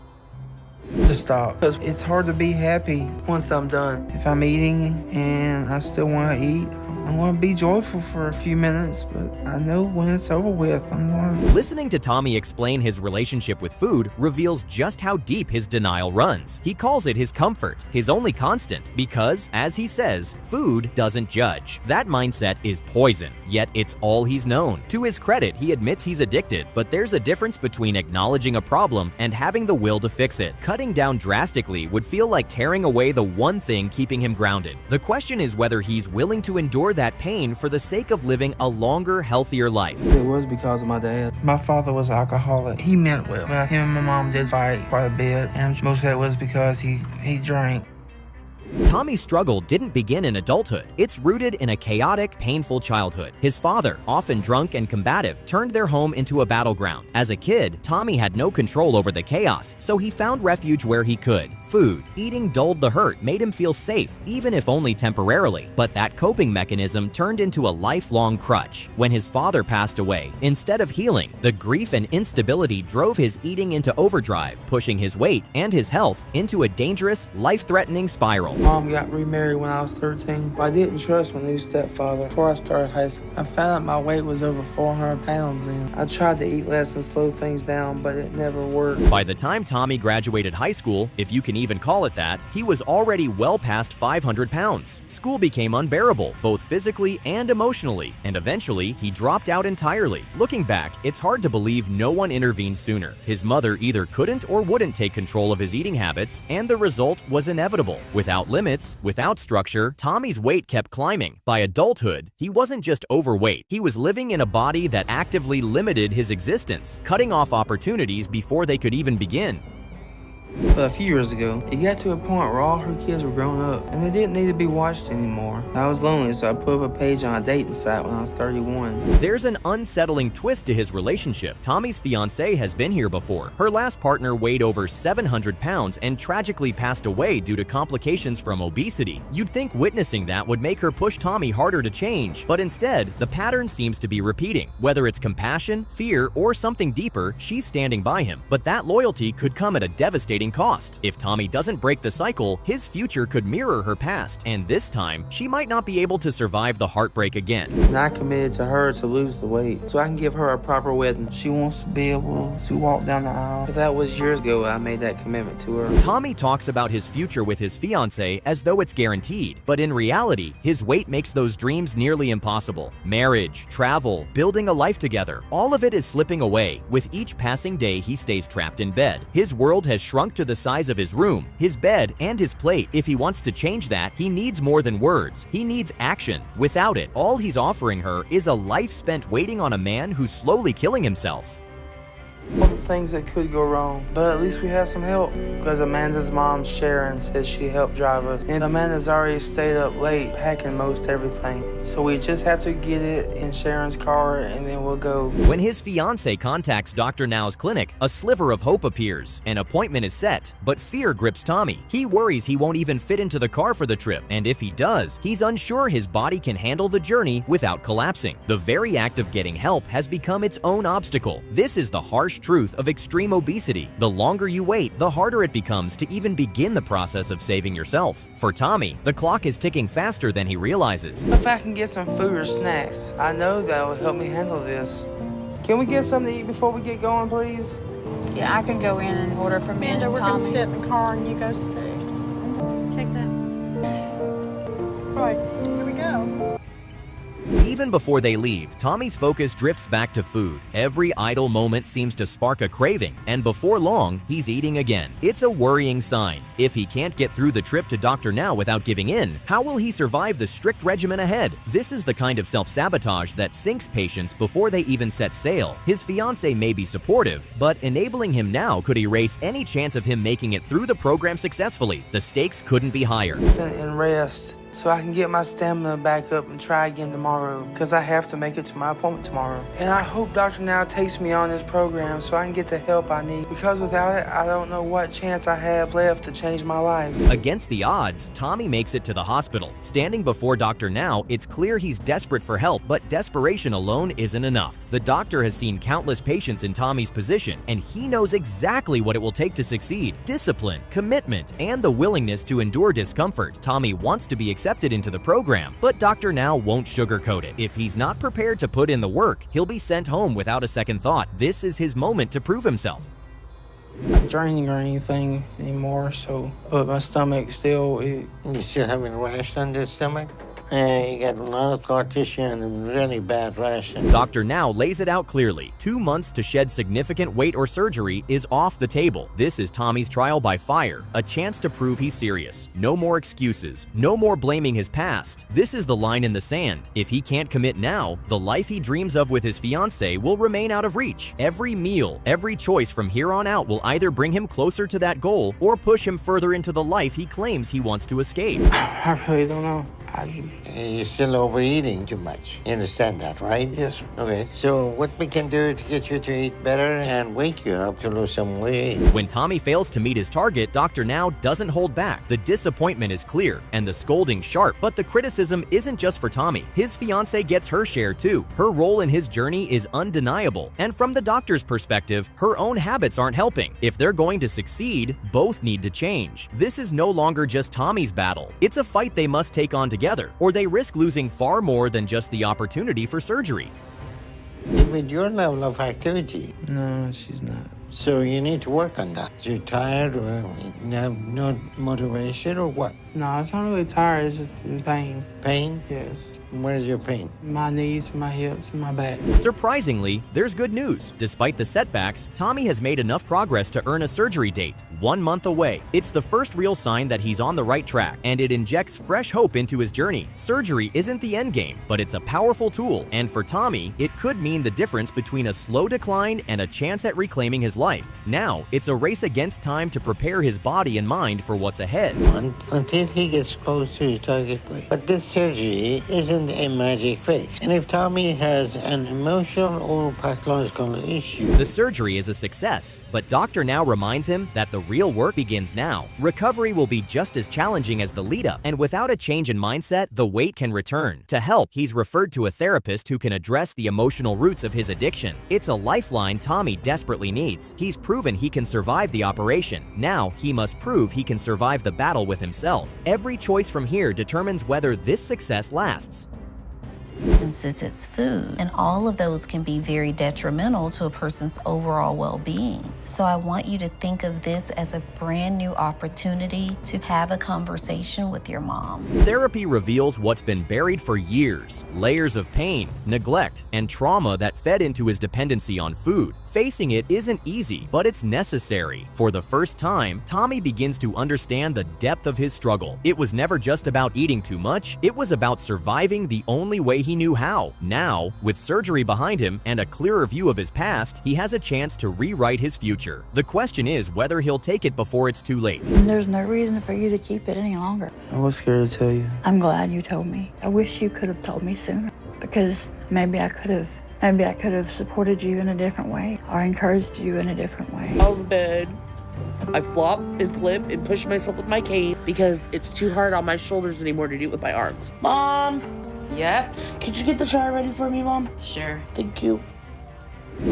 Just stop, because it's hard to be happy once I'm done. If I'm eating and I still want to eat, I want to be joyful for a few minutes, but I know when it's over with, I'm going to... Listening to Tommy explain his relationship with food reveals just how deep his denial runs. He calls it his comfort, his only constant, because, as he says, food doesn't judge. That mindset is poison, yet it's all he's known. To his credit, he admits he's addicted, but there's a difference between acknowledging a problem and having the will to fix it. Cutting down drastically would feel like tearing away the one thing keeping him grounded. The question is whether he's willing to endure that pain for the sake of living a longer, healthier life. It was because of my dad. My father was an alcoholic. He meant well. Him and my mom did fight quite a bit, and most of that was because he drank. Tommy's struggle didn't begin in adulthood. It's rooted in a chaotic, painful childhood. His father, often drunk and combative, turned their home into a battleground. As a kid, Tommy had no control over the chaos, so he found refuge where he could. Food. Eating dulled the hurt, made him feel safe, even if only temporarily. But that coping mechanism turned into a lifelong crutch. When his father passed away, instead of healing, the grief and instability drove his eating into overdrive, pushing his weight and his health into a dangerous, life-threatening spiral. Mom got remarried when I was 13, but I didn't trust my new stepfather. Before I started high school, I found out my weight was over 400 pounds then. I tried to eat less and slow things down, but it never worked. By the time Tommy graduated high school, if you can even call it that, he was already well past 500 pounds. School became unbearable, both physically and emotionally, and eventually he dropped out entirely. Looking back, it's hard to believe no one intervened sooner. His mother either couldn't or wouldn't take control of his eating habits, and the result was inevitable. Without limits, without structure, Tommy's weight kept climbing. By adulthood, he wasn't just overweight, he was living in a body that actively limited his existence, cutting off opportunities before they could even begin. But a few years ago, it got to a point where all her kids were grown up and they didn't need to be watched anymore. I was lonely, so I put up a page on a dating site when I was 31. There's an unsettling twist to his relationship. Tommy's fiancée has been here before. Her last partner weighed over 700 pounds and tragically passed away due to complications from obesity. You'd think witnessing that would make her push Tommy harder to change, but instead, the pattern seems to be repeating. Whether it's compassion, fear, or something deeper, she's standing by him. But that loyalty could come at a devastating devastating cost. If Tommy doesn't break the cycle, his future could mirror her past, and this time, she might not be able to survive the heartbreak again. And I committed to her to lose the weight so I can give her a proper wedding. She wants to be able to walk down the aisle. But that was years ago I made that commitment to her. Tommy talks about his future with his fiancée as though it's guaranteed, but in reality, his weight makes those dreams nearly impossible. Marriage, travel, building a life together, all of it is slipping away. With each passing day, he stays trapped in bed. His world has shrunk to the size of his room, his bed, and his plate. If he wants to change that, he needs more than words. He needs action. Without it, all he's offering her is a life spent waiting on a man who's slowly killing himself. All the things that could go wrong, but at least we have some help. Because Amanda's mom, Sharon, says she helped drive us. And Amanda's already stayed up late packing most everything. So we just have to get it in Sharon's car and then we'll go. When his fiancée contacts Dr. Now's clinic, a sliver of hope appears. An appointment is set, but fear grips Tommy. He worries he won't even fit into the car for the trip, and if he does, he's unsure his body can handle the journey without collapsing. The very act of getting help has become its own obstacle. This is the harsh truth of extreme obesity. The longer you wait, the harder it becomes to even begin the process of saving yourself. For Tommy, the clock is ticking faster than he realizes. If I can get some food or snacks, I know that will help me handle this. Can we get something to eat before we get going, please? Yeah, I can go in and order for me and Amanda, we're Tommy. going to sit in the car and you go see. Take that. Right, here we go. Even before they leave, Tommy's focus drifts back to food. Every idle moment seems to spark a craving, and before long, he's eating again. It's a worrying sign. If he can't get through the trip to Dr. Now without giving in, how will he survive the strict regimen ahead? This is the kind of self-sabotage that sinks patients before they even set sail. His fiancée may be supportive, but enabling him now could erase any chance of him making it through the program successfully. The stakes couldn't be higher. And rest, so I can get my stamina back up and try again tomorrow, because I have to make it to my appointment tomorrow. And I hope Dr. Now takes me on this program so I can get the help I need, because without it, I don't know what chance I have left to change my life. Against the odds, Tommy makes it to the hospital. Standing before Dr. Now, it's clear he's desperate for help, but desperation alone isn't enough. The doctor has seen countless patients in Tommy's position, and he knows exactly what it will take to succeed: discipline, commitment, and the willingness to endure discomfort. Tommy wants to be accepted into the program, but Dr. Now won't sugarcoat it. If he's not prepared to put in the work, he'll be sent home without a second thought. This is his moment to prove himself. I'm not draining or anything anymore, but my stomach still, You still having a rash on the stomach? You got a lot of scar tissue and a really bad rash. Dr. Now lays it out clearly. 2 months to shed significant weight or surgery is off the table. This is Tommy's trial by fire, a chance to prove he's serious. No more excuses, no more blaming his past. This is the line in the sand. If he can't commit now, the life he dreams of with his fiancée will remain out of reach. Every meal, every choice from here on out will either bring him closer to that goal or push him further into the life he claims he wants to escape. I really don't know. You're still overeating too much. You understand that, right? Yes, sir. Okay, so what we can do to get you to eat better and wake you up to lose some weight? When Tommy fails to meet his target, Dr. Now doesn't hold back. The disappointment is clear and the scolding sharp, but the criticism isn't just for Tommy. His fiancée gets her share too. Her role in his journey is undeniable, and from the doctor's perspective, her own habits aren't helping. If they're going to succeed, both need to change. This is no longer just Tommy's battle. It's a fight they must take on together, or they risk losing far more than just the opportunity for surgery. With your level of activity. No, she's not. So you need to work on that. You're tired or you have no motivation or what? No, it's not really tired, it's just in pain. Pain? Yes. Where's your pain? My knees, my hips, and my back. Surprisingly, there's good news. Despite the setbacks, Tommy has made enough progress to earn a surgery date, 1 month away. It's the first real sign that he's on the right track, and it injects fresh hope into his journey. Surgery isn't the end game, but it's a powerful tool, and for Tommy, it could mean the difference between a slow decline and a chance at reclaiming his life. Now, it's a race against time to prepare his body and mind for what's ahead. Until he gets close to his target weight. But this surgery isn't isn't a magic fix. And if Tommy has an emotional or pathological issue, The surgery is a success, but doctor now reminds him that the real work begins now. Recovery will be just as challenging as the lead-up, and without a change in mindset, the weight can return. To help, he's referred to a therapist who can address the emotional roots of his addiction. It's a lifeline Tommy desperately needs. He's proven he can survive the operation. Now, he must prove he can survive the battle with himself. Every choice from here determines whether this success lasts. Since it's food, and all of those can be very detrimental to a person's overall well-being. So I want you to think of this as a brand new opportunity to have a conversation with your mom. Therapy reveals what's been buried for years, layers of pain, neglect, and trauma that fed into his dependency on food. Facing it isn't easy, but it's necessary. For the first time, Tommy begins to understand the depth of his struggle. It was never just about eating too much, it was about surviving the only way he knew how. Now, with surgery behind him and a clearer view of his past, he has a chance to rewrite his future. The question is whether he'll take it before it's too late. There's no reason for you to keep it any longer. I was scared to tell you. I'm glad you told me. I wish you could have told me sooner, because maybe I could have supported you in a different way or encouraged you in a different way. Out of bed, I flop and flip and push myself with my cane because it's too hard on my shoulders anymore to do it with my arms. Mom! Yep. Could you get the shower ready for me, Mom? Sure. Thank you.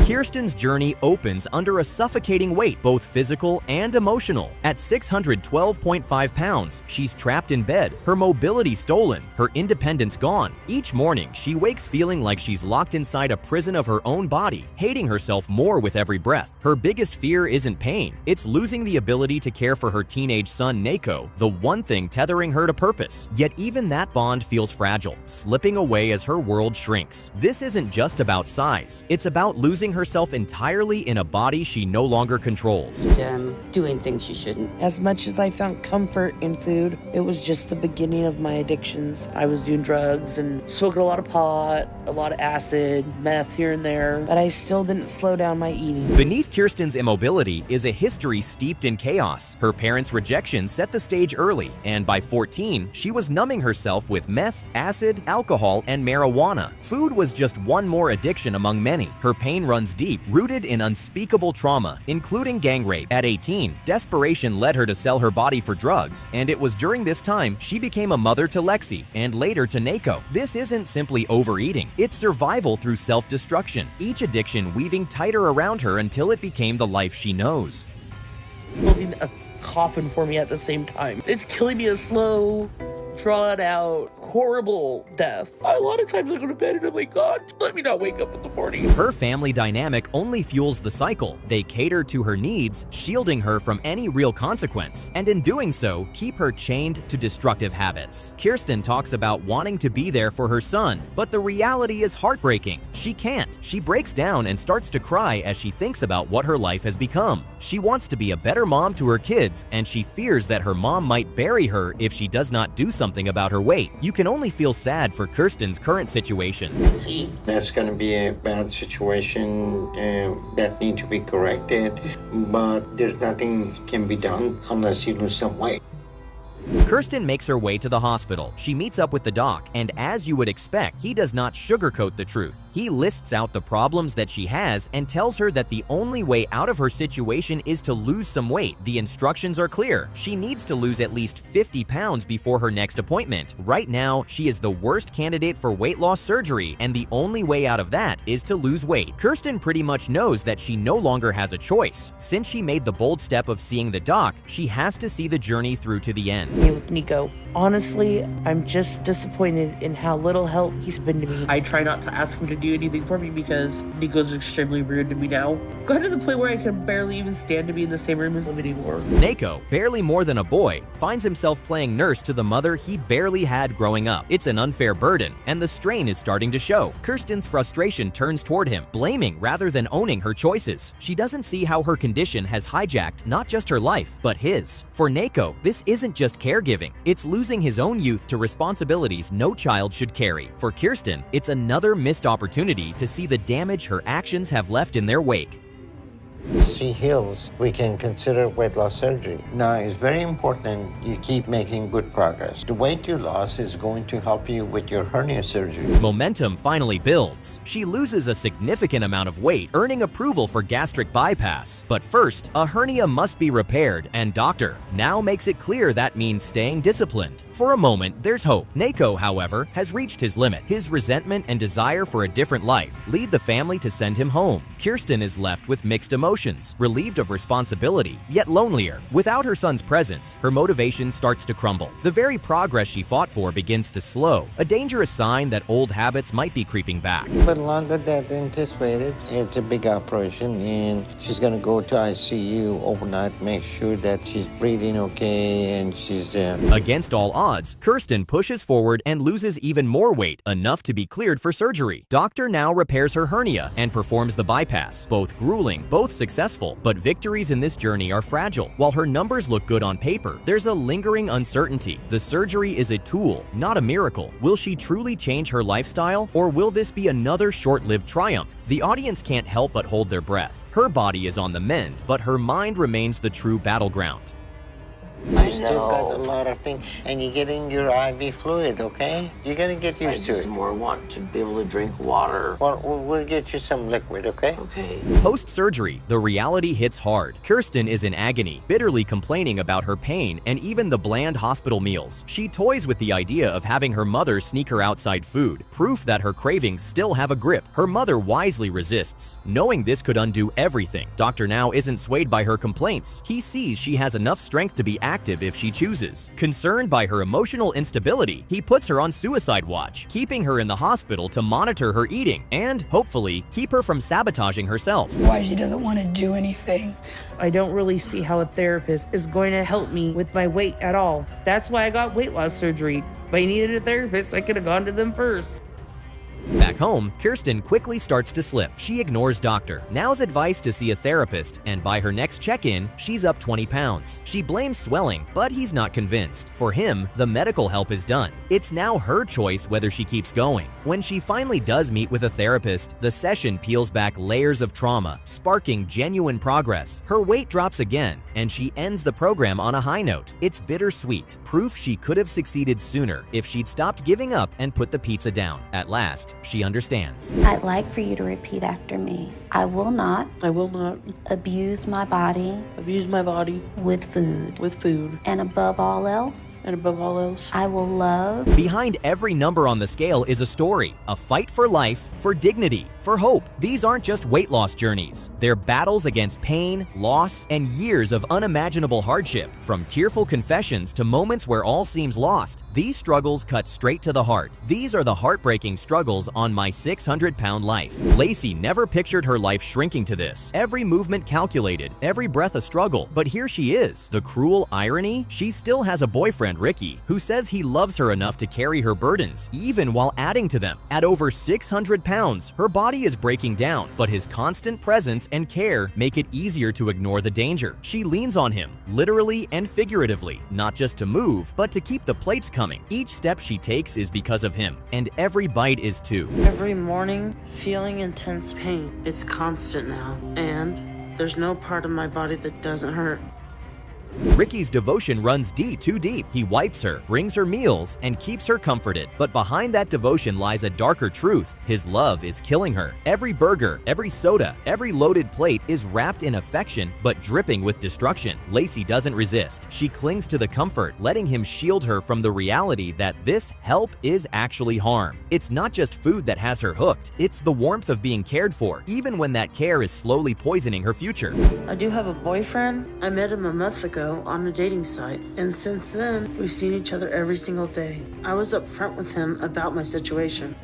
Kirsten's journey opens under a suffocating weight, both physical and emotional. At 612.5 pounds, she's trapped in bed, her mobility stolen, her independence gone. Each morning, she wakes feeling like she's locked inside a prison of her own body, hating herself more with every breath. Her biggest fear isn't pain, it's losing the ability to care for her teenage son, Nicole, the one thing tethering her to purpose. Yet even that bond feels fragile, slipping away as her world shrinks. This isn't just about size, it's about losing herself entirely in a body she no longer controls. Doing things she shouldn't. As much as I found comfort in food, it was just the beginning of my addictions. I was doing drugs and smoking a lot of pot, a lot of acid, meth here and there, but I still didn't slow down my eating. Beneath Kirsten's immobility is a history steeped in chaos. Her parents' rejection set the stage early, and by 14, she was numbing herself with meth, acid, alcohol, and marijuana. Food was just one more addiction among many. Her pain runs deep, rooted in unspeakable trauma, including gang rape. At 18, desperation led her to sell her body for drugs, and it was during this time she became a mother to Lacy and later to Nicole. This isn't simply overeating, it's survival through self-destruction, each addiction weaving tighter around her until it became the life she knows. Holding a coffin for me at the same time. It's killing me a slow, drawn out, horrible death. A lot of times I go to bed and I'm like, God, let me not wake up in the morning. Her family dynamic only fuels the cycle. They cater to her needs, shielding her from any real consequence, and in doing so, keep her chained to destructive habits. Kirsten talks about wanting to be there for her son, but the reality is heartbreaking. She can't. She breaks down and starts to cry as she thinks about what her life has become. She wants to be a better mom to her kids, and she fears that her mom might bury her if she does not do something about her weight. You can only feel sad for Kirsten's current situation. See, that's going to be a bad situation that needs to be corrected, but there's nothing can be done unless you lose some weight. Kirsten makes her way to the hospital. She meets up with the doc, and as you would expect, he does not sugarcoat the truth. He lists out the problems that she has and tells her that the only way out of her situation is to lose some weight. The instructions are clear. She needs to lose at least 50 pounds before her next appointment. Right now, she is the worst candidate for weight loss surgery, and the only way out of that is to lose weight. Kirsten pretty much knows that she no longer has a choice. Since she made the bold step of seeing the doc, she has to see the journey through to the end. With Nico. Honestly, I'm just disappointed in how little help he's been to me. I try not to ask him to do anything for me because Nico's extremely rude to me now. Got to the point where I can barely even stand to be in the same room as him anymore. Nico, barely more than a boy, finds himself playing nurse to the mother he barely had growing up. It's an unfair burden, and the strain is starting to show. Kirsten's frustration turns toward him, blaming rather than owning her choices. She doesn't see how her condition has hijacked not just her life, but his. For Nico, this isn't just caregiving, it's losing his own youth to responsibilities no child should carry. For Kirsten, it's another missed opportunity to see the damage her actions have left in their wake. she heals, we can consider weight loss surgery. Now, it's very important you keep making good progress. The weight you lost is going to help you with your hernia surgery. Momentum finally builds. She loses a significant amount of weight, earning approval for gastric bypass. But first, a hernia must be repaired, and doctor now makes it clear that means staying disciplined. For a moment, there's hope. Nicole, however, has reached his limit. His resentment and desire for a different life lead the family to send him home. Kirsten is left with mixed emotions, relieved of responsibility, yet lonelier. Without her son's presence, her motivation starts to crumble. The very progress she fought for begins to slow, a dangerous sign that old habits might be creeping back. But longer than anticipated, it's a big operation, and she's gonna go to ICU overnight, make sure that she's breathing okay, and she's Against all odds, Kirsten pushes forward and loses even more weight, enough to be cleared for surgery. Doctor now repairs her hernia and performs the bypass. Both grueling, both successful, but victories in this journey are fragile. While her numbers look good on paper, there's a lingering uncertainty. The surgery is a tool, not a miracle. Will she truly change her lifestyle, or will this be another short-lived triumph? The audience can't help but hold their breath. Her body is on the mend, but her mind remains the true battleground. You still got a lot of things, and you're getting your IV fluid, okay? You're gonna get used to it. I just more want to be able to drink water. Well, we'll get you some liquid, okay? Okay. Post-surgery, the reality hits hard. Kirsten is in agony, bitterly complaining about her pain and even the bland hospital meals. She toys with the idea of having her mother sneak her outside food, proof that her cravings still have a grip. Her mother wisely resists, knowing this could undo everything. Doctor now isn't swayed by her complaints. He sees she has enough strength to be active if she chooses. Concerned by her emotional instability, he puts her on suicide watch, keeping her in the hospital to monitor her eating and, hopefully, keep her from sabotaging herself. Why she doesn't want to do anything. I don't really see how a therapist is going to help me with my weight at all. That's why I got weight loss surgery. If I needed a therapist, I could have gone to them first. Back home, Kirsten quickly starts to slip. She ignores doctor, now's advice to see a therapist, and by her next check-in, she's up 20 pounds. She blames swelling, but he's not convinced. For him, the medical help is done. It's now her choice whether she keeps going. When she finally does meet with a therapist, the session peels back layers of trauma, sparking genuine progress. Her weight drops again, and she ends the program on a high note. It's bittersweet, proof she could have succeeded sooner if she'd stopped giving up and put the pizza down. At last, she understands. I'd like for you to repeat after me. I will not abuse my body with food. And above all else, I will love. Behind every number on the scale is a story, a fight for life, for dignity, for hope. These aren't just weight loss journeys. They're battles against pain, loss, and years of unimaginable hardship. From tearful confessions to moments where all seems lost, these struggles cut straight to the heart. These are the heartbreaking struggles on My 600-Pound Life. Lacy never pictured her life shrinking to this. Every movement calculated, every breath a struggle. But here she is. The cruel irony? She still has a boyfriend, Ricky, who says he loves her enough to carry her burdens, even while adding to them. At over 600 pounds, her body is breaking down, but his constant presence and care make it easier to ignore the danger. She leans on him, literally and figuratively, not just to move, but to keep the plates coming. Each step she takes is because of him, and every bite is too. Every morning, feeling intense pain. It's constant now, and there's no part of my body that doesn't hurt. Ricky's devotion runs deep, too deep. He wipes her, brings her meals, and keeps her comforted. But behind that devotion lies a darker truth. His love is killing her. Every burger, every soda, every loaded plate is wrapped in affection but dripping with destruction. Lacy doesn't resist. She clings to the comfort, letting him shield her from the reality that this help is actually harm. It's not just food that has her hooked. It's the warmth of being cared for, even when that care is slowly poisoning her future. I do have a boyfriend. I met him a month ago on a dating site, and since then, we've seen each other every single day. I was upfront with him about my situation.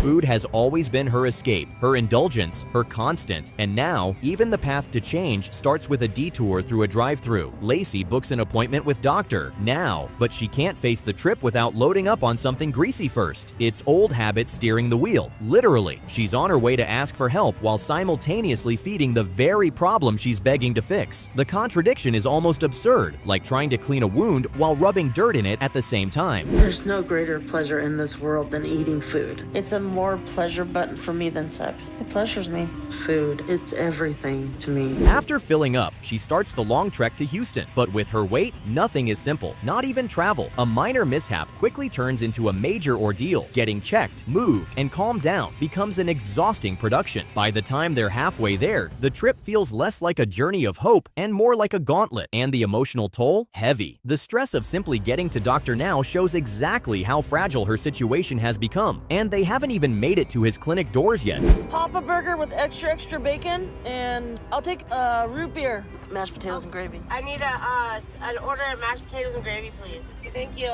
Food has always been her escape, her indulgence, her constant, and now, even the path to change starts with a detour through a drive-thru. Lacy books an appointment with doctor now, but she can't face the trip without loading up on something greasy first. It's old habits steering the wheel, literally. She's on her way to ask for help while simultaneously feeding the very problem she's begging to fix. The contradiction is almost absurd, like trying to clean a wound while rubbing dirt in it at the same time. There's no greater pleasure in this world than eating food. It's It's a more pleasure button for me than sex. It pleasures me. Food, it's everything to me. After filling up, she starts the long trek to Houston. But with her weight, nothing is simple, not even travel. A minor mishap quickly turns into a major ordeal. Getting checked, moved, and calmed down becomes an exhausting production. By the time they're halfway there, the trip feels less like a journey of hope and more like a gauntlet. And the emotional toll? Heavy. The stress of simply getting to Dr. Now shows exactly how fragile her situation has become. And they haven't even made it to his clinic doors yet. Papa burger with extra bacon, and I'll take a root beer, mashed potatoes and gravy. I need an order of mashed potatoes and gravy, please. Thank you.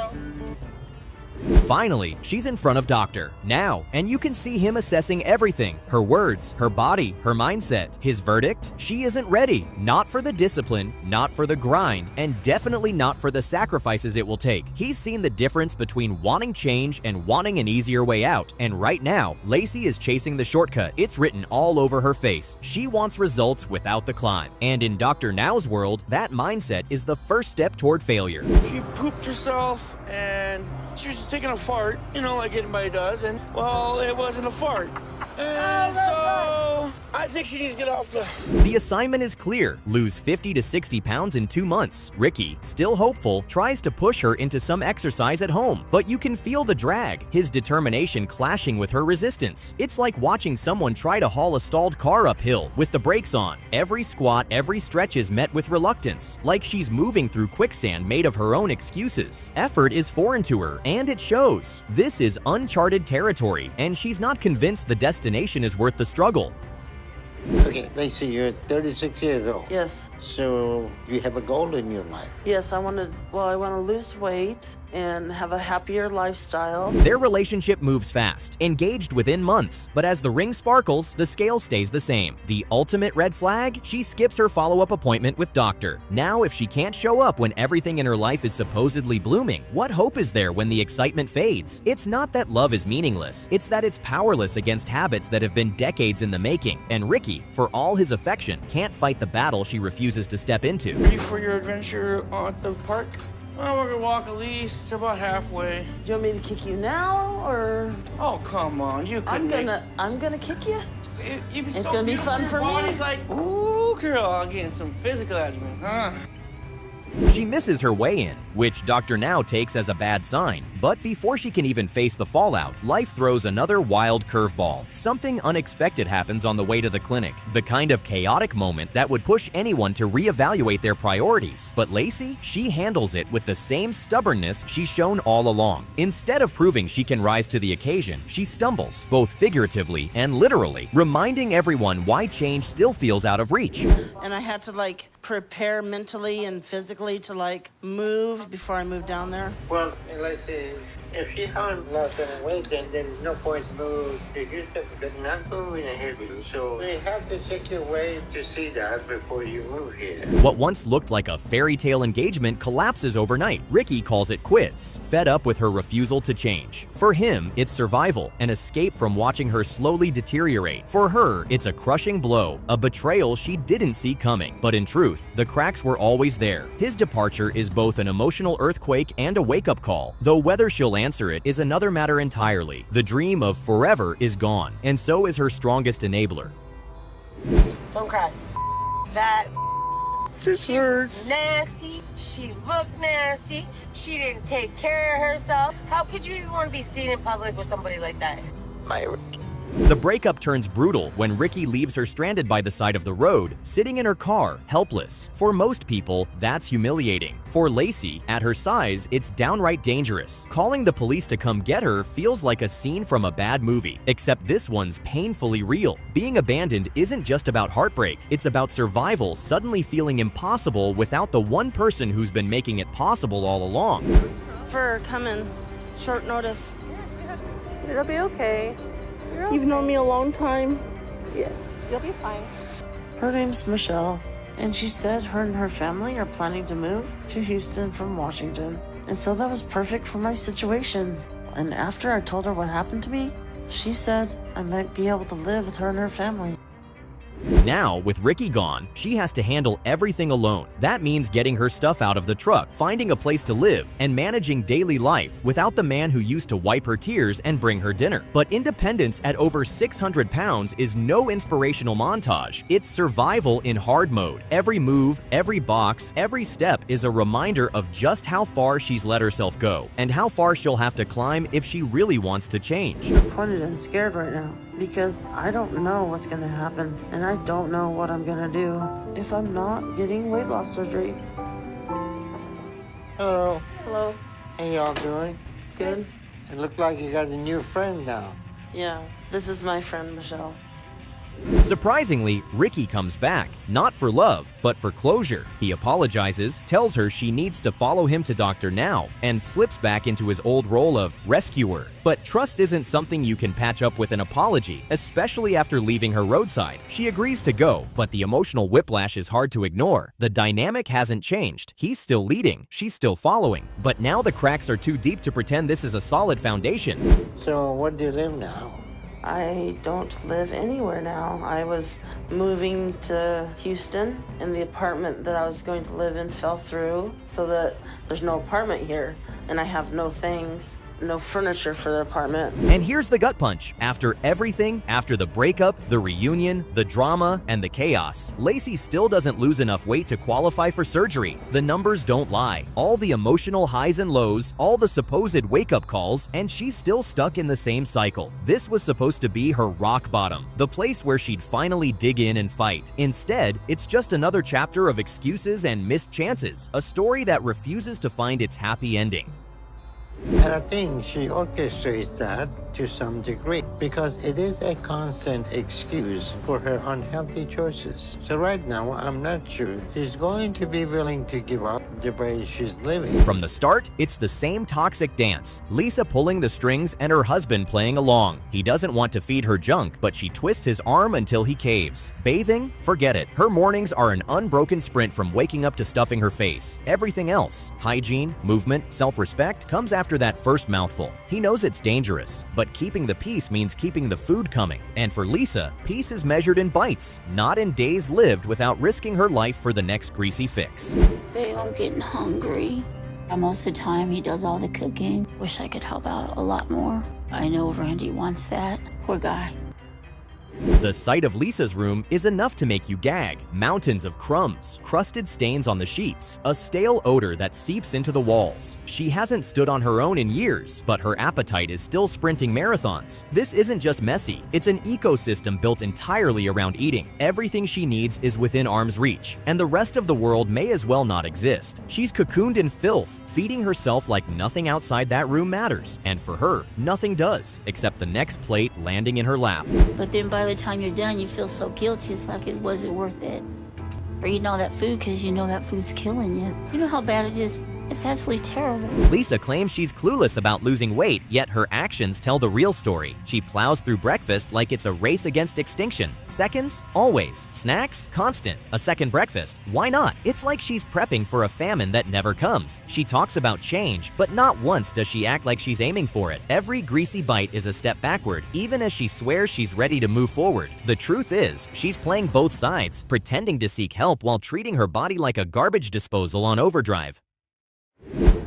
Finally, she's in front of Dr. Now, and you can see him assessing everything. Her words, her body, her mindset. His verdict? She isn't ready. Not for the discipline, not for the grind, and definitely not for the sacrifices it will take. He's seen the difference between wanting change and wanting an easier way out. And right now, Lacy is chasing the shortcut. It's written all over her face. She wants results without the climb. And in Dr. Now's world, that mindset is the first step toward failure. She pooped herself and she was just taking a fart, you know, like anybody does, and, well, it wasn't a fart. And so I think she needs to get off the... The assignment is clear. Lose 50 to 60 pounds in 2 months. Ricky, still hopeful, tries to push her into some exercise at home, but you can feel the drag, his determination clashing with her resistance. It's like watching someone try to haul a stalled car uphill with the brakes on. Every squat, every stretch is met with reluctance, like she's moving through quicksand made of her own excuses. Effort is foreign to her, and it shows. This is uncharted territory, and she's not convinced the destination is worth the struggle. Okay, Lacy, you're 36 years old. Yes. So you have a goal in your life. Yes, I want to lose weight and have a happier lifestyle. Their relationship moves fast, engaged within months, but as the ring sparkles, the scale stays the same. The ultimate red flag? She skips her follow-up appointment with Dr. Now, if she can't show up when everything in her life is supposedly blooming, what hope is there when the excitement fades? It's not that love is meaningless, it's that it's powerless against habits that have been decades in the making, and Ricky, for all his affection, can't fight the battle she refuses to step into. Ready for your adventure at the park? Well, we're gonna walk at least about halfway. Do you want me to kick you now, or? Oh, come on, you I'm couldn't. gonna kick you. It's gonna be fun for me. Body's like, ooh, girl, I'm getting some physical out of me, huh? She misses her weigh-in, which Dr. Now takes as a bad sign. But before she can even face the fallout, life throws another wild curveball. Something unexpected happens on the way to the clinic, the kind of chaotic moment that would push anyone to reevaluate their priorities. But Lacy, she handles it with the same stubbornness she's shown all along. Instead of proving she can rise to the occasion, she stumbles, both figuratively and literally, reminding everyone why change still feels out of reach. And I had to prepare mentally and physically to move before I moved down there. Well, Lacy, if you haven't lost any weight, then there's no point moving to Houston because not moving ahead with you. So you have to check your weight to see that before you move here. What once looked like a fairy tale engagement collapses overnight. Ricky calls it quits, fed up with her refusal to change. For him, it's survival, an escape from watching her slowly deteriorate. For her, it's a crushing blow, a betrayal she didn't see coming. But in truth, the cracks were always there. His departure is both an emotional earthquake and a wake-up call, though whether she'll answer it is another matter entirely. The dream of forever is gone, and so is her strongest enabler. Don't cry. That she hurts. Nasty. She looked nasty. She didn't take care of herself. How could you even want to be seen in public with somebody like that? My Ricky. The breakup turns brutal when Ricky leaves her stranded by the side of the road, sitting in her car, helpless. For most people, that's humiliating. For Lacy, at her size, it's downright dangerous. Calling the police to come get her feels like a scene from a bad movie, except this one's painfully real. Being abandoned isn't just about heartbreak, it's about survival suddenly feeling impossible without the one person who's been making it possible all along. For coming, short notice. It'll be okay. You've known me a long time. Yes, You'll be fine. Her name's Michelle, and she said her and her family are planning to move to Houston from Washington. And so that was perfect for my situation. And after I told her what happened to me, she said I might be able to live with her and her family. Now, with Ricky gone, she has to handle everything alone. That means getting her stuff out of the truck, finding a place to live, and managing daily life without the man who used to wipe her tears and bring her dinner. But independence at over 600 pounds is no inspirational montage. It's survival in hard mode. Every move, every box, every step is a reminder of just how far she's let herself go and how far she'll have to climb if she really wants to change. I'm disappointed and scared right now because I don't know what's gonna happen and I don't know what I'm gonna do if I'm not getting weight loss surgery. Hello. Hello. How y'all doing? Good. It looked like you got a new friend now. Yeah, this is my friend Michelle. Surprisingly, Ricky comes back, not for love, but for closure. He apologizes, tells her she needs to follow him to Dr. Now, and slips back into his old role of rescuer. But trust isn't something you can patch up with an apology, especially after leaving her roadside. She agrees to go, but the emotional whiplash is hard to ignore. The dynamic hasn't changed. He's still leading, she's still following. But now the cracks are too deep to pretend this is a solid foundation. So where do you live now? I don't live anywhere now. I was moving to Houston and the apartment that I was going to live in fell through so that there's no apartment here and I have no things. No furniture for the apartment. And here's the gut punch. After everything, after the breakup, the reunion, the drama, and the chaos, Lacy still doesn't lose enough weight to qualify for surgery. The numbers don't lie. All the emotional highs and lows, all the supposed wake-up calls, and she's still stuck in the same cycle. This was supposed to be her rock bottom, the place where she'd finally dig in and fight. Instead, it's just another chapter of excuses and missed chances, a story that refuses to find its happy ending. And I think she orchestrates that to some degree because it is a constant excuse for her unhealthy choices. So right now, I'm not sure she's going to be willing to give up the way she's living. From the start, it's the same toxic dance. Lisa pulling the strings and her husband playing along. He doesn't want to feed her junk, but she twists his arm until he caves. Bathing? Forget it. Her mornings are an unbroken sprint from waking up to stuffing her face. Everything else, hygiene, movement, self-respect, comes after that first mouthful. He knows it's dangerous, but keeping the peace means keeping the food coming. And for Lisa, peace is measured in bites, not in days lived without risking her life for the next greasy fix. Babe, I'm getting hungry. Most of the time, he does all the cooking. Wish I could help out a lot more. I know Randy wants that. Poor guy. The sight of Lisa's room is enough to make you gag. Mountains of crumbs, crusted stains on the sheets, a stale odor that seeps into the walls. She hasn't stood on her own in years, but her appetite is still sprinting marathons. This isn't just messy, it's an ecosystem built entirely around eating. Everything she needs is within arm's reach, and the rest of the world may as well not exist. She's cocooned in filth, feeding herself like nothing outside that room matters. And for her, nothing does, except the next plate landing in her lap. But then by the time you're done, you feel so guilty. It's like it wasn't worth it. Or eating all that food because you know that food's killing you. You know how bad it is? It's absolutely terrible. Lisa claims she's clueless about losing weight, yet her actions tell the real story. She plows through breakfast like it's a race against extinction. Seconds? Always. Snacks? Constant. A second breakfast? Why not? It's like she's prepping for a famine that never comes. She talks about change, but not once does she act like she's aiming for it. Every greasy bite is a step backward, even as she swears she's ready to move forward. The truth is, she's playing both sides, pretending to seek help while treating her body like a garbage disposal on overdrive.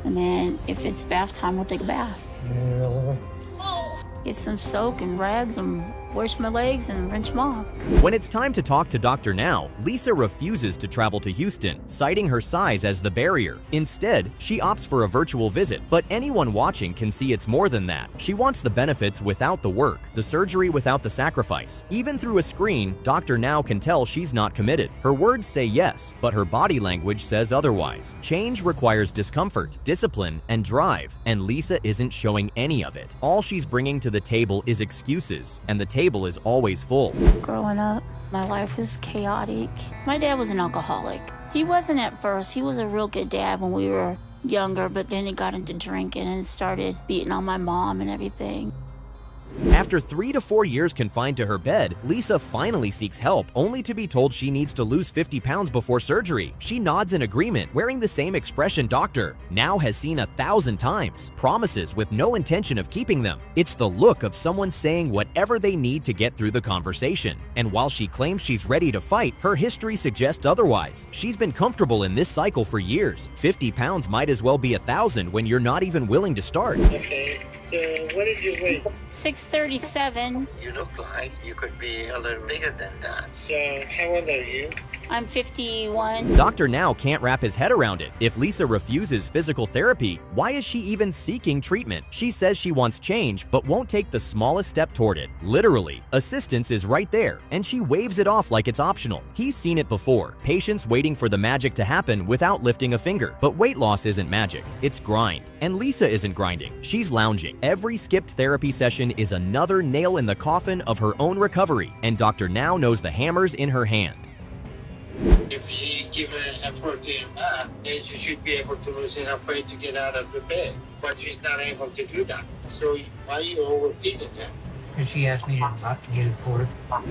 And then if it's bath time, we'll take a bath. Get some soap and rags and wash my legs and rinse them off. When it's time to talk to Dr. Now, Lisa refuses to travel to Houston, citing her size as the barrier. Instead, she opts for a virtual visit, but anyone watching can see it's more than that. She wants the benefits without the work, the surgery without the sacrifice. Even through a screen, Dr. Now can tell she's not committed. Her words say yes, but her body language says otherwise. Change requires discomfort, discipline, and drive, and Lisa isn't showing any of it. All she's bringing to the table is excuses, and the table is always full. Growing up, my life was chaotic. My dad was an alcoholic. He wasn't at first. He was a real good dad when we were younger, but then he got into drinking and started beating on my mom and everything. After 3 to 4 years confined to her bed, Lisa finally seeks help, only to be told she needs to lose 50 pounds before surgery. She nods in agreement, wearing the same expression doctor now has seen 1,000 times, promises with no intention of keeping them. It's the look of someone saying whatever they need to get through the conversation. And while she claims she's ready to fight, her history suggests otherwise. She's been comfortable in this cycle for years. 50 pounds might as well be 1,000 when you're not even willing to start. Okay, so what is your weight? 637. You look like you could be a little bigger than that. So how old are you? I'm 51. Dr. Now can't wrap his head around it. If Lisa refuses physical therapy, why is she even seeking treatment? She says she wants change, but won't take the smallest step toward it. Literally, assistance is right there, and she waves it off like it's optional. He's seen it before, patients waiting for the magic to happen without lifting a finger. But weight loss isn't magic, it's grind. And Lisa isn't grinding, she's lounging. Every skipped therapy session is another nail in the coffin of her own recovery, and Dr. Now knows the hammer's in her hand. If she gives an effort in that, then she should be able to lose enough weight to get out of the bed. But she's not able to do that. So why are you overfeeding her? And she asked me not to get it for her.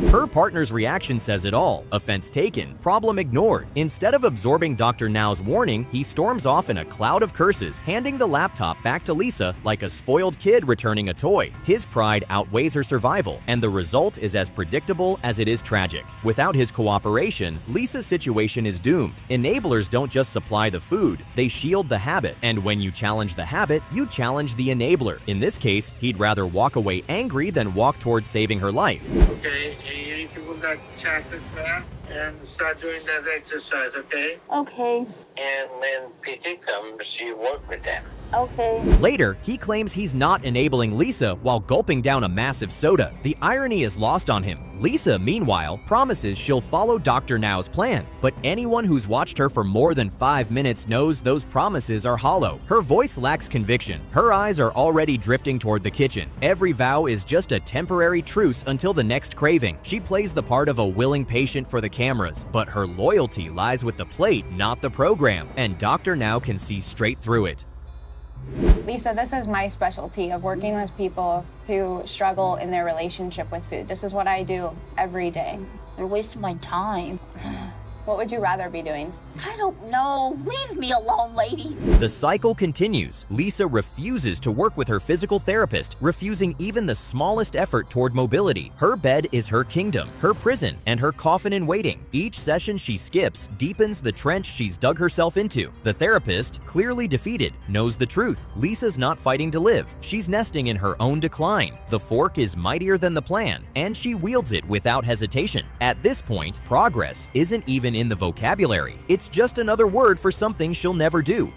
Her partner's reaction says it all. Offense taken, problem ignored. Instead of absorbing Dr. Now's warning, he storms off in a cloud of curses, handing the laptop back to Lisa like a spoiled kid returning a toy. His pride outweighs her survival, and the result is as predictable as it is tragic. Without his cooperation, Lisa's situation is doomed. Enablers don't just supply the food, they shield the habit. And when you challenge the habit, you challenge the enabler. In this case, he'd rather walk away angry than walk towards saving her life. Okay, you need to put that chocolate back and start doing that exercise, okay? Okay. And when PT comes, you work with them. Okay. Later, he claims he's not enabling Lisa while gulping down a massive soda. The irony is lost on him. Lisa, meanwhile, promises she'll follow Dr. Now's plan, but anyone who's watched her for more than 5 minutes knows those promises are hollow. Her voice lacks conviction. Her eyes are already drifting toward the kitchen. Every vow is just a temporary truce until the next craving. She plays the part of a willing patient for the cameras, but her loyalty lies with the plate, not the program, and Dr. Now can see straight through it. Lisa, this is my specialty of working with people who struggle in their relationship with food. This is what I do every day. You're wasting my time. What would you rather be doing? I don't know. Leave me alone, lady. The cycle continues. Lisa refuses to work with her physical therapist, refusing even the smallest effort toward mobility. Her bed is her kingdom, her prison, and her coffin in waiting. Each session she skips deepens the trench she's dug herself into. The therapist, clearly defeated, knows the truth. Lisa's not fighting to live. She's nesting in her own decline. The fork is mightier than the plan, and she wields it without hesitation. At this point, progress isn't even in the vocabulary. It's just another word for something she'll never do.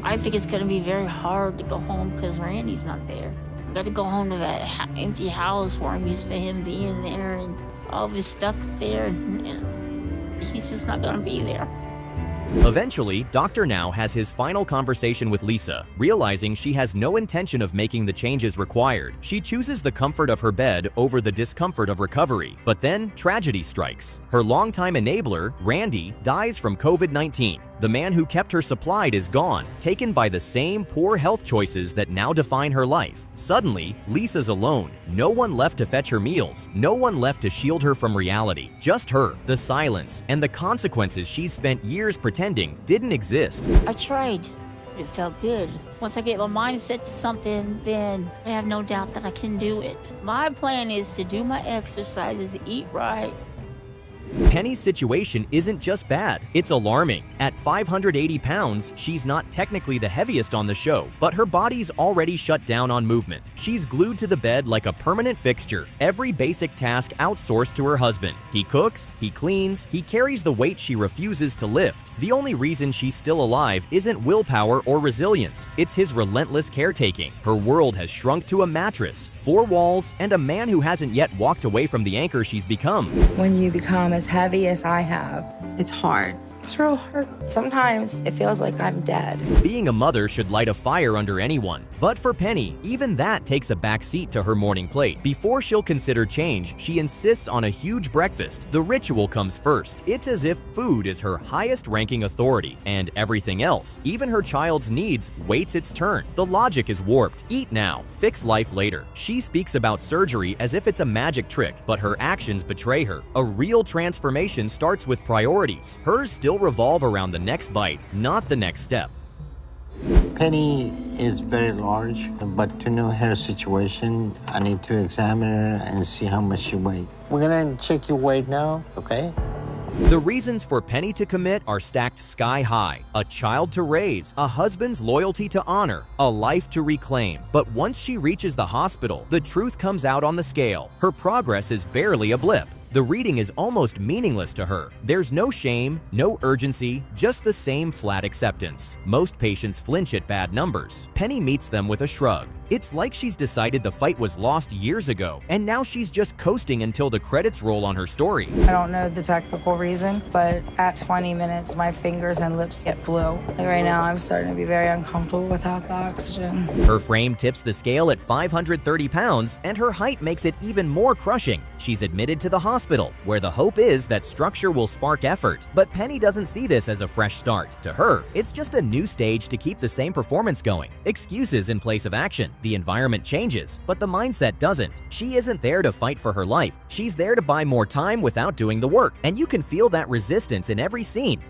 I think it's going to be very hard to go home because Randy's not there. I got to go home to that empty house where I'm used to him being there and all of his stuff there. And he's just not going to be there. Eventually, Dr. Now has his final conversation with Lisa, realizing she has no intention of making the changes required. She chooses the comfort of her bed over the discomfort of recovery. But then, tragedy strikes. Her longtime enabler, Randy, dies from COVID-19. The man who kept her supplied is gone, taken by the same poor health choices that now define her life. Suddenly, Lisa's alone. No one left to fetch her meals. No one left to shield her from reality. Just her, the silence, and the consequences she's spent years pretending didn't exist. I tried. It felt good. Once I get my mind set to something, then I have no doubt that I can do it. My plan is to do my exercises, eat right. Penny's situation isn't just bad, it's alarming. At 580 pounds, she's not technically the heaviest on the show, but her body's already shut down on movement. She's glued to the bed like a permanent fixture, every basic task outsourced to her husband. He cooks, he cleans, he carries the weight she refuses to lift. The only reason she's still alive isn't willpower or resilience, it's his relentless caretaking. Her world has shrunk to a mattress, 4 walls, and a man who hasn't yet walked away from the anchor she's become. When you become as heavy as I have, it's hard. It's real hard. Sometimes it feels like I'm dead. Being a mother should light a fire under anyone. But for Penny, even that takes a back seat to her morning plate. Before she'll consider change, she insists on a huge breakfast. The ritual comes first. It's as if food is her highest-ranking authority, and everything else, even her child's needs, waits its turn. The logic is warped. Eat now, fix life later. She speaks about surgery as if it's a magic trick, but her actions betray her. A real transformation starts with priorities. Hers still revolve around the next bite, not the next step. Penny is very large, but to know her situation, I need to examine her and see how much she weighs. We're gonna check your weight now, okay? The reasons for Penny to commit are stacked sky high. A child to raise, a husband's loyalty to honor, a life to reclaim. But once she reaches the hospital, the truth comes out on the scale. Her progress is barely a blip. The reading is almost meaningless to her. There's no shame, no urgency, just the same flat acceptance. Most patients flinch at bad numbers. Penny meets them with a shrug. It's like she's decided the fight was lost years ago, and now she's just coasting until the credits roll on her story. I don't know the technical reason, but at 20 minutes, my fingers and lips get blue. Like right now, I'm starting to be very uncomfortable without the oxygen. Her frame tips the scale at 530 pounds, and her height makes it even more crushing. She's admitted to the hospital, where the hope is that structure will spark effort. But Penny doesn't see this as a fresh start. To her, it's just a new stage to keep the same performance going. Excuses in place of action. The environment changes, but the mindset doesn't. She isn't there to fight for her life. She's there to buy more time without doing the work, and you can feel that resistance in every scene.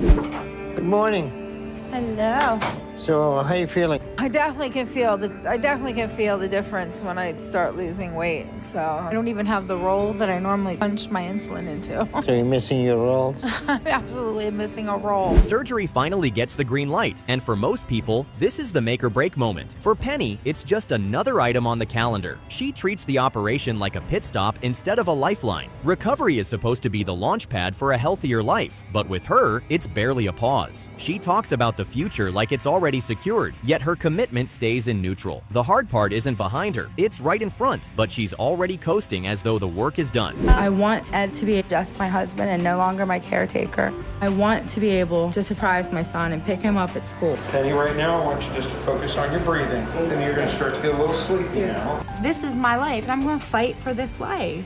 Good morning. Hello. So, how you feeling? I definitely can feel the difference when I start losing weight. So I don't even have the roll that I normally punch my insulin into. So you're missing your rolls? I'm absolutely missing a roll. Surgery finally gets the green light, and for most people, this is the make or break moment. For Penny, it's just another item on the calendar. She treats the operation like a pit stop instead of a lifeline. Recovery is supposed to be the launch pad for a healthier life, but with her, it's barely a pause. She talks about the future like it's already secured, yet her commitment stays in neutral. The hard part isn't behind her, it's right in front, but she's already coasting as though the work is done. I want Ed to be just my husband and no longer my caretaker. I want to be able to surprise my son and pick him up at school. Penny, right now, I want you just to focus on your breathing. Then you're going to start to get a little sleepy now. This is my life, and I'm going to fight for this life.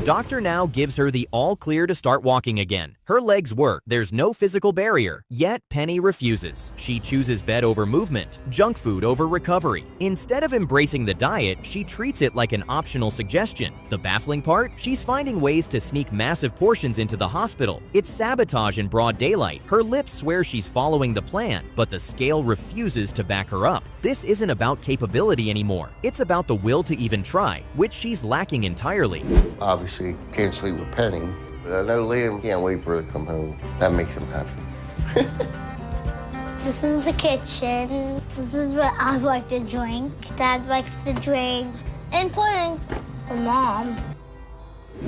Doctor Now gives her the all clear to start walking again. Her legs work, there's no physical barrier, yet Penny refuses. She chooses bed over movement, junk food over recovery. Instead of embracing the diet, she treats it like an optional suggestion. The baffling part? She's finding ways to sneak massive portions into the hospital. It's sabotage in broad daylight. Her lips swear she's following the plan, but the scale refuses to back her up. This isn't about capability anymore. It's about the will to even try, which she's lacking entirely. Obviously, can't sleep with Penny, but I know Liam can't wait for her to come home. That makes him happy. This is the kitchen. This is what I like to drink. Dad likes to drink. Important for Mom.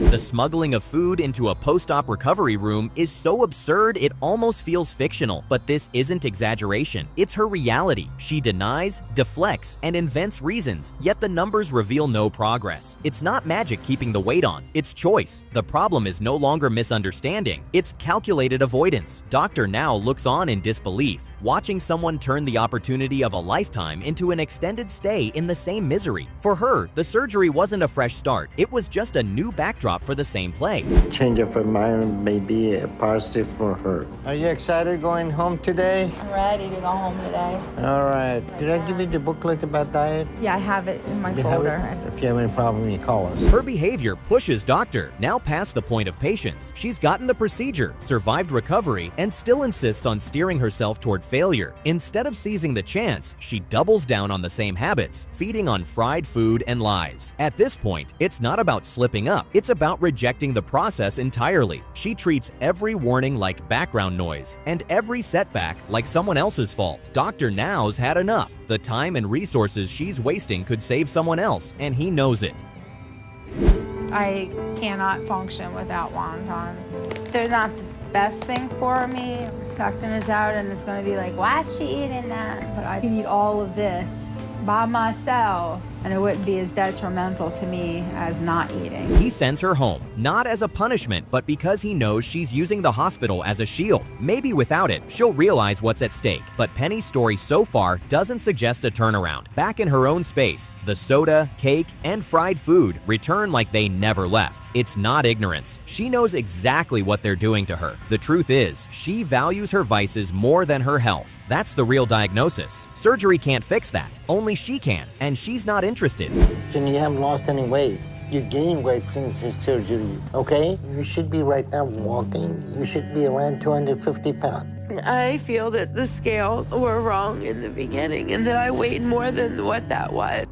The smuggling of food into a post-op recovery room is so absurd it almost feels fictional. But this isn't exaggeration. It's her reality. She denies, deflects, and invents reasons, yet the numbers reveal no progress. It's not magic keeping the weight on. It's choice. The problem is no longer misunderstanding. It's calculated avoidance. Doctor Now looks on in disbelief, watching someone turn the opportunity of a lifetime into an extended stay in the same misery. For her, the surgery wasn't a fresh start. It was just a new backdrop for the same play. Change of environment may be a positive for her. Are you excited going home today? I'm ready to go home today. All right. Did I give you the booklet about diet? Yeah, I have it in my You folder. have it? If you have any problem, you call us. Her behavior pushes Doctor Now past the point of patience. She's gotten the procedure, survived recovery, and still insists on steering herself toward failure. Instead of seizing the chance, she doubles down on the same habits, feeding on fried food and lies. At this point, it's not about slipping up. It's about rejecting the process entirely. She treats every warning like background noise and every setback like someone else's fault. Dr. Now's had enough. The time and resources she's wasting could save someone else, and he knows it. I cannot function without wontons. They're not the best thing for me. Tucking is out and it's gonna be like, why is she eating that? But I can eat all of this by myself and it wouldn't be as detrimental to me as not eating. He sends her home, not as a punishment, but because he knows she's using the hospital as a shield. Maybe without it, she'll realize what's at stake. But Penny's story so far doesn't suggest a turnaround. Back in her own space, the soda, cake, and fried food return like they never left. It's not ignorance. She knows exactly what they're doing to her. The truth is, she values her vices more than her health. That's the real diagnosis. Surgery can't fix that. Only she can, and she's not interested. Shenee, you haven't lost any weight. You gained weight since the surgery, okay? You should be right now walking. You should be around 250 pounds. I feel that the scales were wrong in the beginning and that I weighed more than what that was.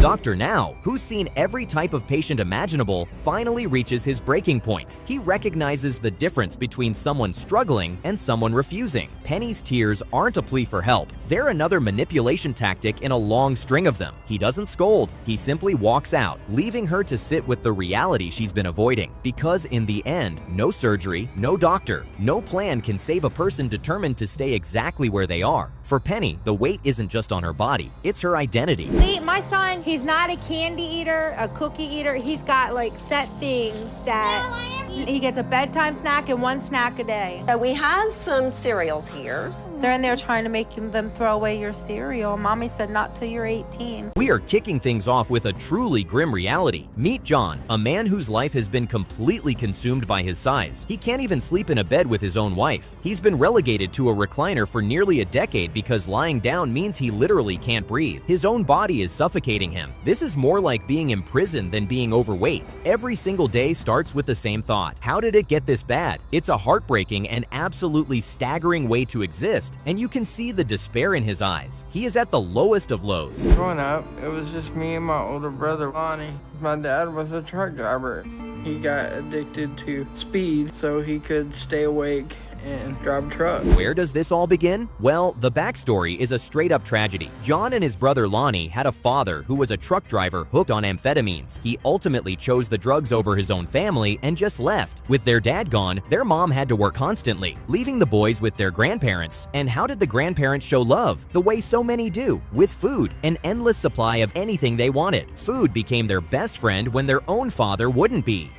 Dr. Now, who's seen every type of patient imaginable, finally reaches his breaking point. He recognizes the difference between someone struggling and someone refusing. Penny's tears aren't a plea for help. They're another manipulation tactic in a long string of them. He doesn't scold. He simply walks out, leaving her to sit with the reality she's been avoiding. Because in the end, no surgery, no doctor, no plan can save a person determined to stay exactly where they are. For Penny, the weight isn't just on her body, it's her identity. See, my son, he's not a candy eater, a cookie eater. He's got like set things that he gets a bedtime snack and one snack a day. So we have some cereals here. They're in there trying to make them throw away your cereal. Mommy said not till you're 18. We are kicking things off with a truly grim reality. Meet John, a man whose life has been completely consumed by his size. He can't even sleep in a bed with his own wife. He's been relegated to a recliner for nearly a decade because lying down means he literally can't breathe. His own body is suffocating him. This is more like being imprisoned than being overweight. Every single day starts with the same thought. How did it get this bad? It's a heartbreaking and absolutely staggering way to exist, and you can see the despair in his eyes. He is at the lowest of lows. Growing up, it was just me and my older brother, Lonnie. My dad was a truck driver. He got addicted to speed so he could stay awake and drive a truck. Where does this all begin? Well, the backstory is a straight-up tragedy. John and his brother Lonnie had a father who was a truck driver hooked on amphetamines. He ultimately chose the drugs over his own family and just left. With their dad gone, their mom had to work constantly, leaving the boys with their grandparents. And how did the grandparents show love? The way so many do, with food, an endless supply of anything they wanted. Food became their best friend when their own father wouldn't be.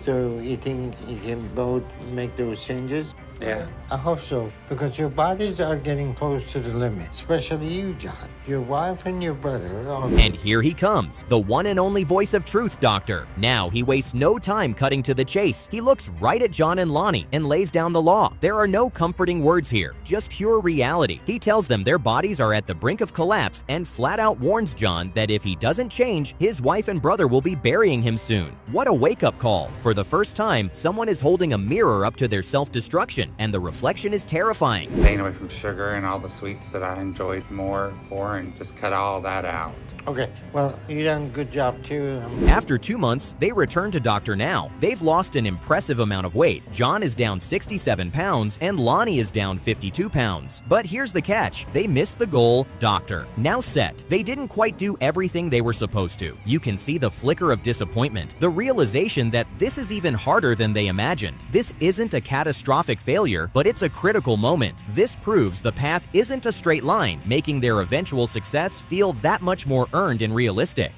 So you think you can both make those changes? Yeah. I hope so, because your bodies are getting close to the limit, especially you, John. Your wife and your brother are... And here he comes, the one and only voice of truth, Doctor. Now he wastes no time cutting to the chase. He looks right at John and Lonnie and lays down the law. There are no comforting words here, just pure reality. He tells them their bodies are at the brink of collapse and flat out warns John that if he doesn't change, his wife and brother will be burying him soon. What a wake-up call. For the first time, someone is holding a mirror up to their self-destruction, and the reflection is terrifying. Staying away from sugar and all the sweets that I enjoyed more for, and just cut all that out. Okay, well, you done a good job too. After 2 months, they return to Dr. Now. They've lost an impressive amount of weight. John is down 67 pounds and Lonnie is down 52 pounds. But here's the catch. They missed the goal, Doctor. Now set. They didn't quite do everything they were supposed to. You can see the flicker of disappointment, the realization that this is even harder than they imagined. This isn't a catastrophic failure, but it's a critical moment. This proves the path isn't a straight line, making their eventual success feel that much more earned and realistic.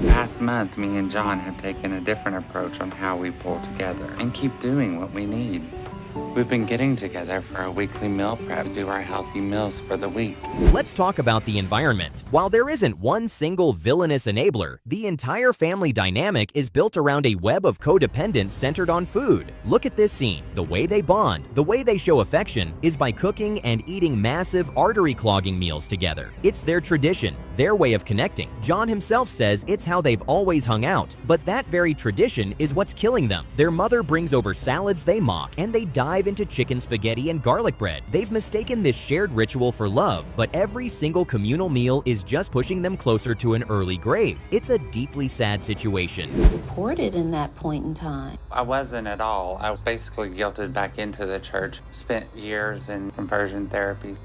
Past month, me and John have taken a different approach on how we pull together and keep doing what we need. We've been getting together for a weekly meal prep, do our healthy meals for the week. Let's talk about the environment. While there isn't one single villainous enabler, the entire family dynamic is built around a web of codependence centered on food. Look at this scene. The way they bond, the way they show affection, is by cooking and eating massive artery-clogging meals together. It's their tradition, their way of connecting. John himself says it's how they've always hung out, but that very tradition is what's killing them. Their mother brings over salads they mock, and they dive into chicken spaghetti and garlic bread. They've mistaken this shared ritual for love, but every single communal meal is just pushing them closer to an early grave. It's a deeply sad situation. Supported in that point in time. I wasn't at all. I was basically guilted back into the church. Spent years in conversion therapy.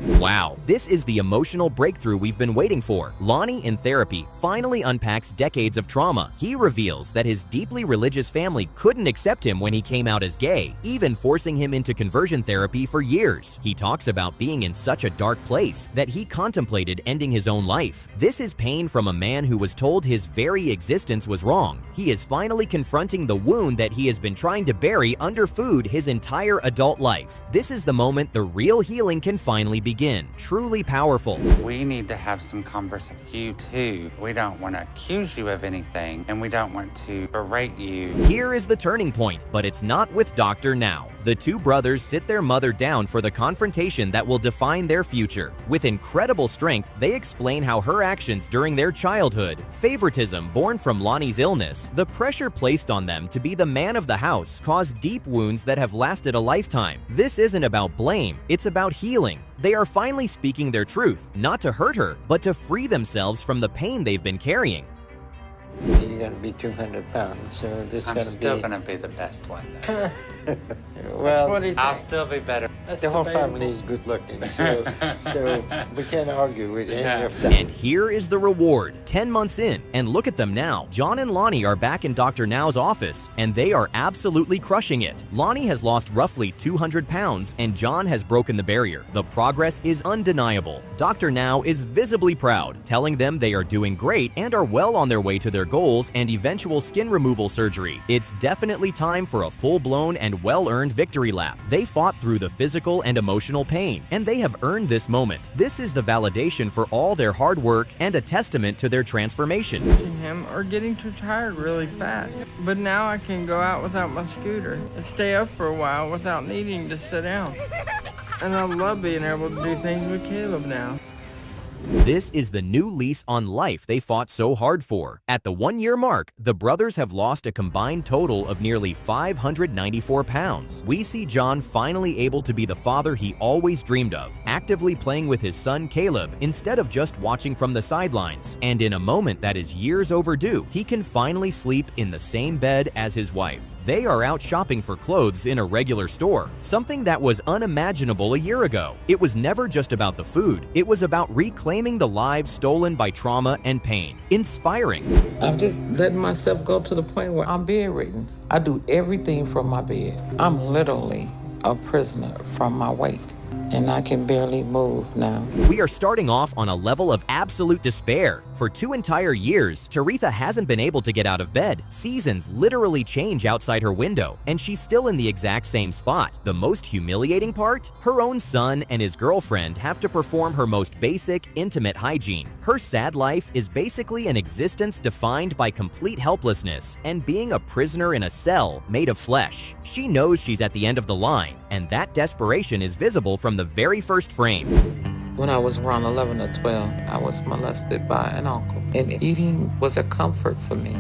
Wow, this is the emotional breakthrough we've been waiting for. Lonnie in therapy finally unpacks decades of trauma. He reveals that his deeply religious family couldn't accept him when he came out as gay, even forcing him into conversion therapy for years. He talks about being in such a dark place that he contemplated ending his own life. This is pain from a man who was told his very existence was wrong. He is finally confronting the wound that he has been trying to bury under food his entire adult life. This is the moment the real healing can finally begin. Truly powerful. We need to have some conversation with you too. We don't want to accuse you of anything, and we don't want to berate you. Here is the turning point, but it's not with Dr. Now. The two brothers sit their mother down for the confrontation that will define their future. With incredible strength, they explain how her actions during their childhood, favoritism born from Lonnie's illness, the pressure placed on them to be the man of the house caused deep wounds that have lasted a lifetime. This isn't about blame, it's about healing. They are finally speaking their truth, not to hurt her, but to free themselves from the pain they've been carrying. You're gonna be 200 pounds, so this I'm still gonna be the best one, though. Well, I'll still be better. the whole family is good looking, so we can't argue with any of that. And here is the reward. 10 months in, and look at them now. John and Lonnie are back in Dr. Now's office, and they are absolutely crushing it. Lonnie has lost roughly 200 pounds, and John has broken the barrier. The progress is undeniable. Dr. Now is visibly proud, telling them they are doing great and are well on their way to their goals and eventual skin removal surgery. It's definitely time for a full-blown and well-earned victory lap. They fought through the physical and emotional pain, and they have earned this moment. This is the validation for all their hard work and a testament to their transformation. Him or getting too tired really fast. But now I can go out without my scooter and stay up for a while without needing to sit down. And I love being able to do things with Caleb now. This is the new lease on life they fought so hard for. At the 1-year mark, the brothers have lost a combined total of nearly 594 pounds. We see John finally able to be the father he always dreamed of, actively playing with his son Caleb instead of just watching from the sidelines. And in a moment that is years overdue, he can finally sleep in the same bed as his wife. They are out shopping for clothes in a regular store, something that was unimaginable a year ago. It was never just about the food, it was about reclaiming the lives stolen by trauma and pain. Inspiring. I'm just letting myself go to the point where I'm bedridden. I do everything from my bed. I'm literally a prisoner from my weight, and I can barely move now. We are starting off on a level of absolute despair. For 2 entire years, Tertha hasn't been able to get out of bed. Seasons literally change outside her window, and she's still in the exact same spot. The most humiliating part? Her own son and his girlfriend have to perform her most basic, intimate hygiene. Her sad life is basically an existence defined by complete helplessness and being a prisoner in a cell made of flesh. She knows she's at the end of the line, and that desperation is visible from the very first frame. When I was around 11 or 12, I was molested by an uncle, and eating was a comfort for me.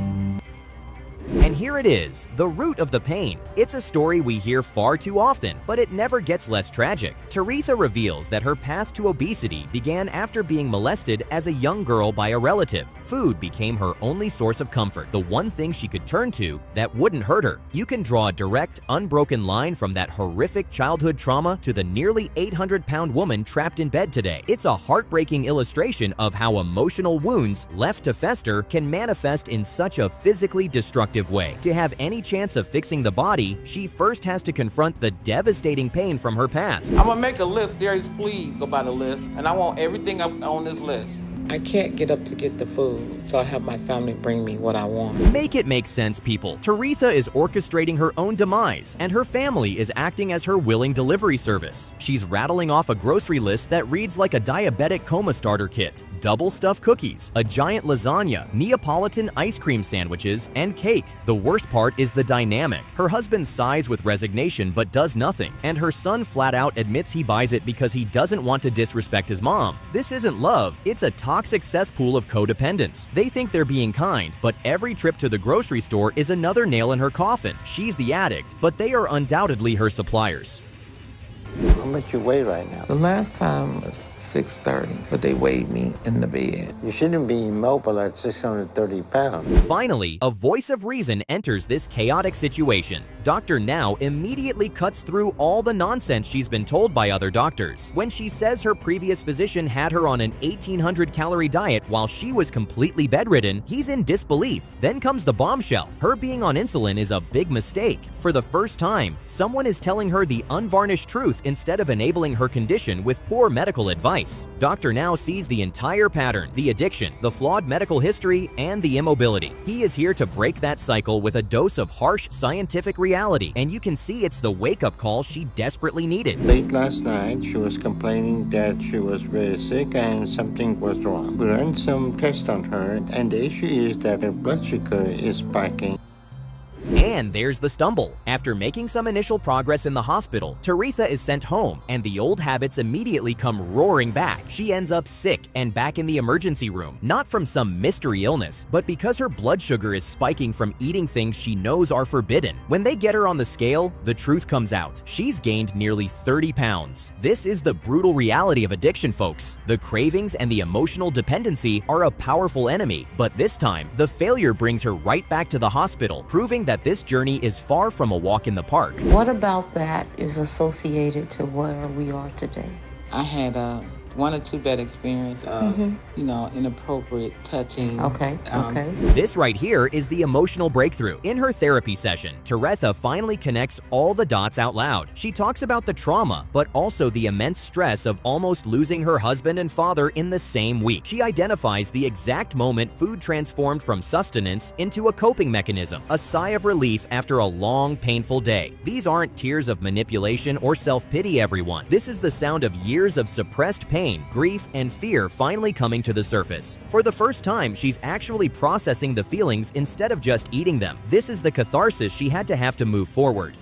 And here it is, the root of the pain. It's a story we hear far too often, but it never gets less tragic. Tertha reveals that her path to obesity began after being molested as a young girl by a relative. Food became her only source of comfort, the one thing she could turn to that wouldn't hurt her. You can draw a direct, unbroken line from that horrific childhood trauma to the nearly 800-pound woman trapped in bed today. It's a heartbreaking illustration of how emotional wounds left to fester can manifest in such a physically destructive way. To have any chance of fixing the body, she first has to confront the devastating pain from her past. I'm gonna make a list, Darius, please go by the list, and I want everything up on this list. I can't get up to get the food, so I have my family bring me what I want. Make it make sense, people. Tertha is orchestrating her own demise, and her family is acting as her willing delivery service. She's rattling off a grocery list that reads like a diabetic coma starter kit. Double stuffed cookies, a giant lasagna, Neapolitan ice cream sandwiches, and cake. The worst part is the dynamic. Her husband sighs with resignation but does nothing, and her son flat out admits he buys it because he doesn't want to disrespect his mom. This isn't love, it's a toxic cesspool of codependence. They think they're being kind, but every trip to the grocery store is another nail in her coffin. She's the addict, but they are undoubtedly her suppliers. How much you weigh right now? The last time was 630, but they weighed me in the bed. You shouldn't be immobile at 630 pounds. Finally, a voice of reason enters this chaotic situation. Dr. Now immediately cuts through all the nonsense she's been told by other doctors. When she says her previous physician had her on an 1,800-calorie diet while she was completely bedridden, he's in disbelief. Then comes the bombshell. Her being on insulin is a big mistake. For the first time, someone is telling her the unvarnished truth instead of enabling her condition with poor medical advice. Dr. Now sees the entire pattern, the addiction, the flawed medical history, and the immobility. He is here to break that cycle with a dose of harsh scientific reality, and you can see it's the wake-up call she desperately needed. Late last night, she was complaining that she was very sick and something was wrong. We ran some tests on her, and the issue is that her blood sugar is spiking. And there's the stumble. After making some initial progress in the hospital, Tertha is sent home, and the old habits immediately come roaring back. She ends up sick and back in the emergency room, not from some mystery illness, but because her blood sugar is spiking from eating things she knows are forbidden. When they get her on the scale, the truth comes out. She's gained nearly 30 pounds. This is the brutal reality of addiction, folks. The cravings and the emotional dependency are a powerful enemy, but this time, the failure brings her right back to the hospital, proving that this journey is far from a walk in the park. What about that is associated to where we are today? I had a 1 or 2 bad experience of, inappropriate touching. Okay. This right here is the emotional breakthrough. In her therapy session, Tertha finally connects all the dots out loud. She talks about the trauma, but also the immense stress of almost losing her husband and father in the same week. She identifies the exact moment food transformed from sustenance into a coping mechanism, a sigh of relief after a long, painful day. These aren't tears of manipulation or self-pity, everyone. This is the sound of years of suppressed pain, grief, and fear finally coming to the surface. For the first time, she's actually processing the feelings instead of just eating them. This is the catharsis she had to have to move forward.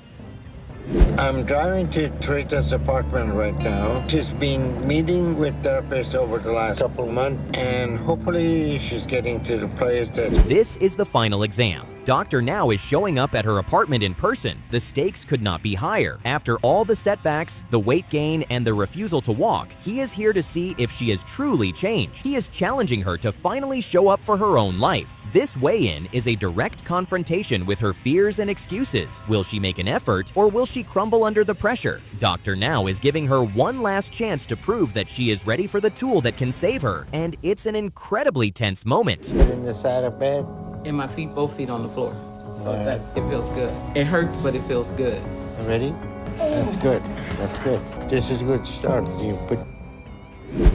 I'm driving to Tertha's apartment right now. She's been meeting with therapists over the last couple of months, and hopefully she's getting to the place that... This is the final exam. Dr. Now is showing up at her apartment in person. The stakes could not be higher. After all the setbacks, the weight gain, and the refusal to walk, he is here to see if she has truly changed. He is challenging her to finally show up for her own life. This weigh-in is a direct confrontation with her fears and excuses. Will she make an effort, or will she crumble under the pressure? Dr. Now is giving her one last chance to prove that she is ready for the tool that can save her, and it's an incredibly tense moment. Sit in the side of bed. And my feet, both feet on the floor. So it feels good. It hurts, but it feels good. Ready? That's good. That's good. This is a good start. You put...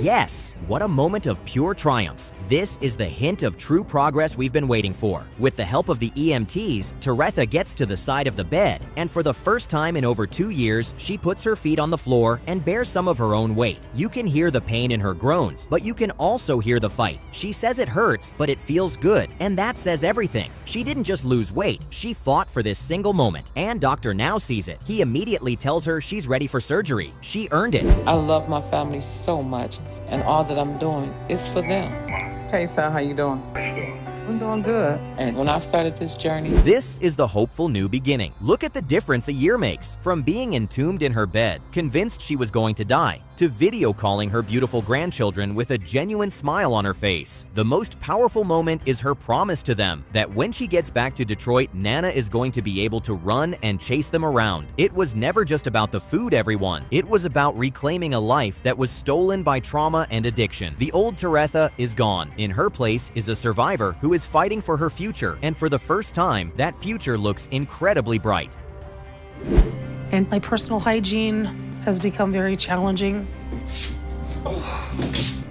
Yes! What a moment of pure triumph. This is the hint of true progress we've been waiting for. With the help of the EMTs, Tertha gets to the side of the bed, and for the first time in over 2 years, she puts her feet on the floor and bears some of her own weight. You can hear the pain in her groans, but you can also hear the fight. She says it hurts, but it feels good, and that says everything. She didn't just lose weight, she fought for this single moment, and Dr. Now sees it. He immediately tells her she's ready for surgery. She earned it. I love my family so much, and all that I'm doing is for them. Hey, son, how you doing? I'm doing good. And when I started this journey... This is the hopeful new beginning. Look at the difference a year makes. From being entombed in her bed, convinced she was going to die, to video calling her beautiful grandchildren with a genuine smile on her face. The most powerful moment is her promise to them that when she gets back to Detroit, Nana is going to be able to run and chase them around. It was never just about the food, everyone. It was about reclaiming a life that was stolen by trauma and addiction. The old Tertha is gone. In her place is a survivor who is fighting for her future, and for the first time, that future looks incredibly bright. And my personal hygiene has become very challenging.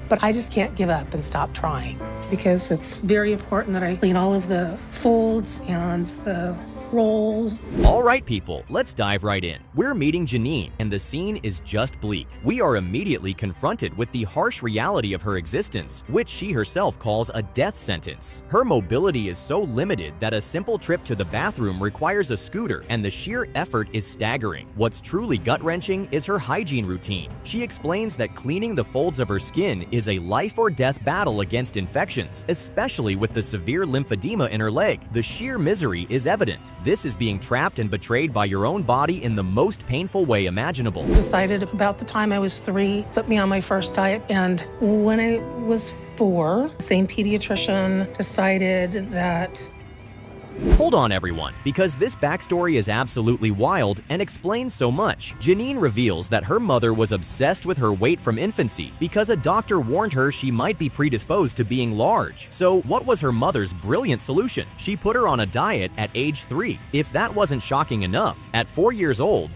But I just can't give up and stop trying, because it's very important that I clean all of the folds and the rolls. All right, people, let's dive right in. We're meeting Janine, and the scene is just bleak. We are immediately confronted with the harsh reality of her existence, which she herself calls a death sentence. Her mobility is so limited that a simple trip to the bathroom requires a scooter, and the sheer effort is staggering. What's truly gut-wrenching is her hygiene routine. She explains that cleaning the folds of her skin is a life-or-death battle against infections, especially with the severe lymphedema in her leg. The sheer misery is evident. This is being trapped and betrayed by your own body in the most painful way imaginable. Decided about the time I was 3, put me on my first diet, and when I was 4, the same pediatrician decided that Hold on everyone, because this backstory is absolutely wild and explains so much. Janine reveals that her mother was obsessed with her weight from infancy because a doctor warned her she might be predisposed to being large. So what was her mother's brilliant solution? She put her on a diet at age 3. If that wasn't shocking enough, at 4 years old,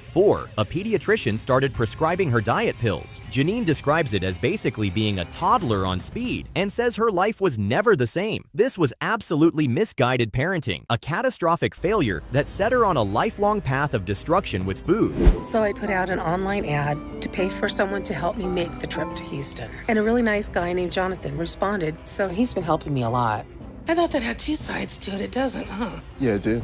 a pediatrician started prescribing her diet pills. Janine describes it as basically being a toddler on speed and says her life was never the same. This was absolutely misguided parenting, a catastrophic failure that set her on a lifelong path of destruction with food. So I put out an online ad to pay for someone to help me make the trip to Houston. And a really nice guy named Jonathan responded, so he's been helping me a lot. I thought that had two sides to it. It doesn't, huh? Yeah, it did.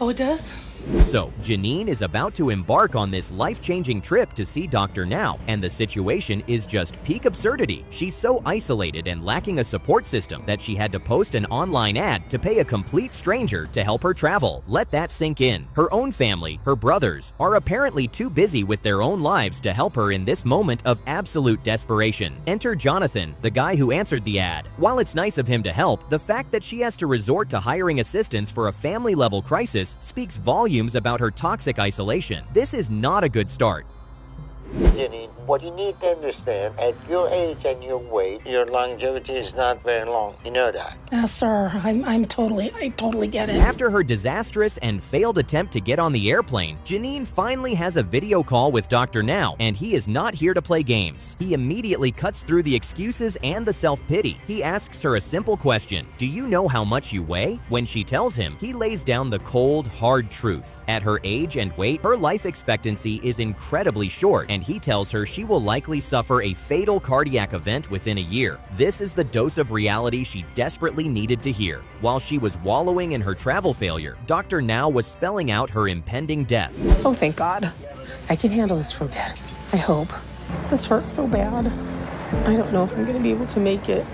Oh, it does? So, Janine is about to embark on this life-changing trip to see Dr. Now, and the situation is just peak absurdity. She's so isolated and lacking a support system that she had to post an online ad to pay a complete stranger to help her travel. Let that sink in. Her own family, her brothers, are apparently too busy with their own lives to help her in this moment of absolute desperation. Enter Jonathan, the guy who answered the ad. While it's nice of him to help, the fact that she has to resort to hiring assistance for a family-level crisis speaks volumes about her toxic isolation. This is not a good start. Janine, what you need to understand, at your age and your weight, your longevity is not very long. You know that. Yes, sir. I totally get it. After her disastrous and failed attempt to get on the airplane, Janine finally has a video call with Dr. Now, and he is not here to play games. He immediately cuts through the excuses and the self-pity. He asks her a simple question: do you know how much you weigh? When she tells him, he lays down the cold, hard truth. At her age and weight, her life expectancy is incredibly short, and he tells her she will likely suffer a fatal cardiac event within a year. This is the dose of reality she desperately needed to hear. While she was wallowing in her travel failure, Dr. Now was spelling out her impending death. Oh, thank God. I can handle this for a bit. I hope. This hurts so bad. I don't know if I'm going to be able to make it.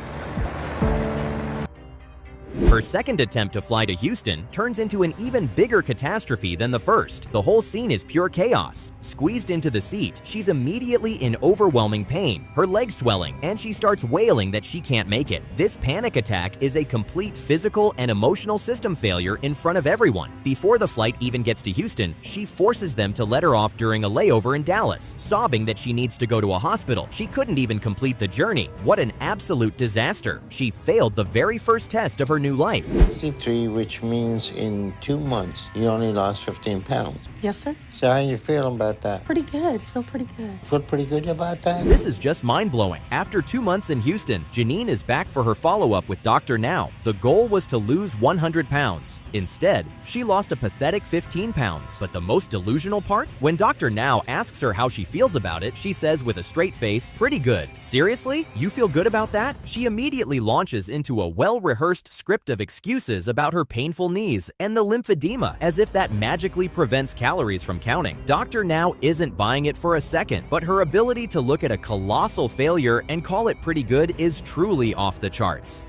Her second attempt to fly to Houston turns into an even bigger catastrophe than the first. The whole scene is pure chaos. Squeezed into the seat, she's immediately in overwhelming pain, her legs swelling, and she starts wailing that she can't make it. This panic attack is a complete physical and emotional system failure in front of everyone. Before the flight even gets to Houston, she forces them to let her off during a layover in Dallas, sobbing that she needs to go to a hospital. She couldn't even complete the journey. What an absolute disaster. She failed the very first test of her new life. C3, which means in 2 months, you only lost 15 pounds. Yes, sir? So how you feeling about that? Pretty good. I feel pretty good. Feel pretty good about that? This is just mind-blowing. After 2 months in Houston, Janine is back for her follow-up with Dr. Now. The goal was to lose 100 pounds. Instead, she lost a pathetic 15 pounds. But the most delusional part? When Dr. Now asks her how she feels about it, she says with a straight face, "Pretty good." Seriously? You feel good about that? She immediately launches into a well-rehearsed script of excuses about her painful knees and the lymphedema, as if that magically prevents calories from counting. Dr. Now isn't buying it for a second, but her ability to look at a colossal failure and call it pretty good is truly off the charts.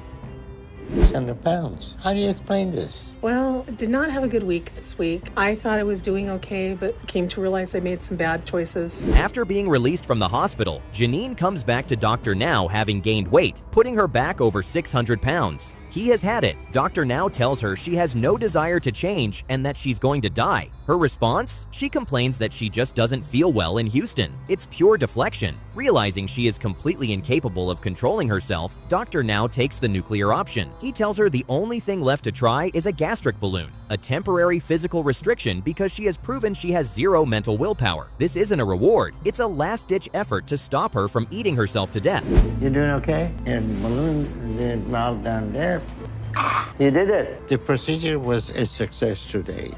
600 pounds. How do you explain this? Well, did not have a good week this week. I thought I was doing okay, but came to realize I made some bad choices. After being released from the hospital, Janine comes back to Dr. Now having gained weight, putting her back over 600 pounds. He has had it. Dr. Now tells her she has no desire to change and that she's going to die. Her response? She complains that she just doesn't feel well in Houston. It's pure deflection. Realizing she is completely incapable of controlling herself, Dr. Now takes the nuclear option. He tells her the only thing left to try is a gastric balloon, a temporary physical restriction because she has proven she has zero mental willpower. This isn't a reward. It's a last-ditch effort to stop her from eating herself to death. You doing okay? And balloon didn't melt down there. You did it. The procedure was a success today.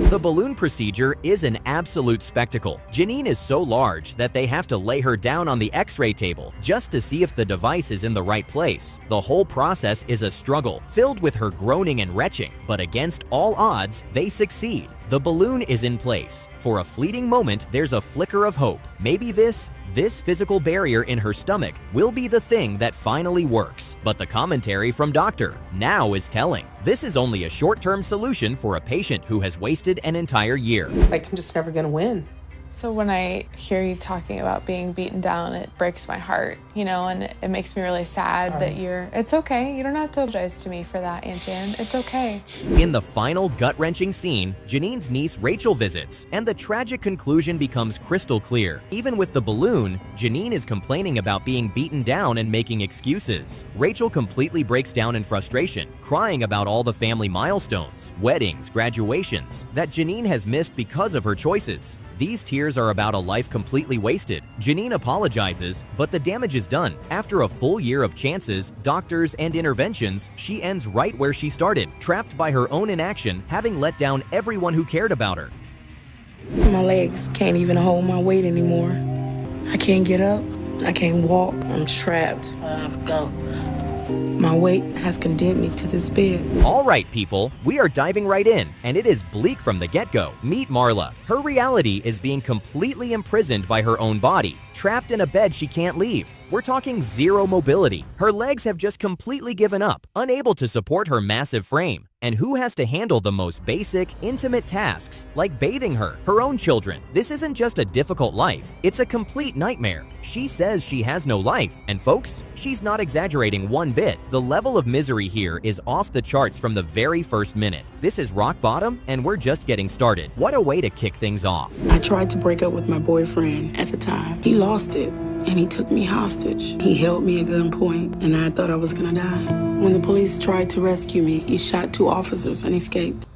The balloon procedure is an absolute spectacle. Janine is so large that they have to lay her down on the X-ray table just to see if the device is in the right place. The whole process is a struggle, filled with her groaning and retching, but against all odds, they succeed. The balloon is in place. For a fleeting moment, there's a flicker of hope. Maybe this physical barrier in her stomach will be the thing that finally works. But the commentary from Dr. Now is telling. This is only a short-term solution for a patient who has wasted an entire year. Like, I'm just never gonna win. So when I hear you talking about being beaten down, it breaks my heart, and it makes me really sad that it's okay. You don't have to apologize to me for that, Aunt Jan. It's okay. In the final gut-wrenching scene, Janine's niece Rachel visits, and the tragic conclusion becomes crystal clear. Even with the balloon, Janine is complaining about being beaten down and making excuses. Rachel completely breaks down in frustration, crying about all the family milestones, weddings, graduations that Janine has missed because of her choices. These tears are about a life completely wasted. Janine apologizes, but the damage is done. After a full year of chances, doctors, and interventions, she ends right where she started, trapped by her own inaction, having let down everyone who cared about her. My legs can't even hold my weight anymore. I can't get up. I can't walk. I'm trapped. My weight has condemned me to this bed. All right, people, we are diving right in, and it is bleak from the get-go. Meet Marla. Her reality is being completely imprisoned by her own body, trapped in a bed she can't leave. We're talking zero mobility. Her legs have just completely given up, unable to support her massive frame. And who has to handle the most basic, intimate tasks, like bathing her own children? This isn't just a difficult life, it's a complete nightmare. She says she has no life, and folks, she's not exaggerating one bit. The level of misery here is off the charts from the very first minute. This is rock bottom, and we're just getting started. What a way to kick things off. I tried to break up with my boyfriend at the time. He lost it, and he took me hostage. He held me at gunpoint, and I thought I was gonna die. When the police tried to rescue me, he shot 2 officers and escaped.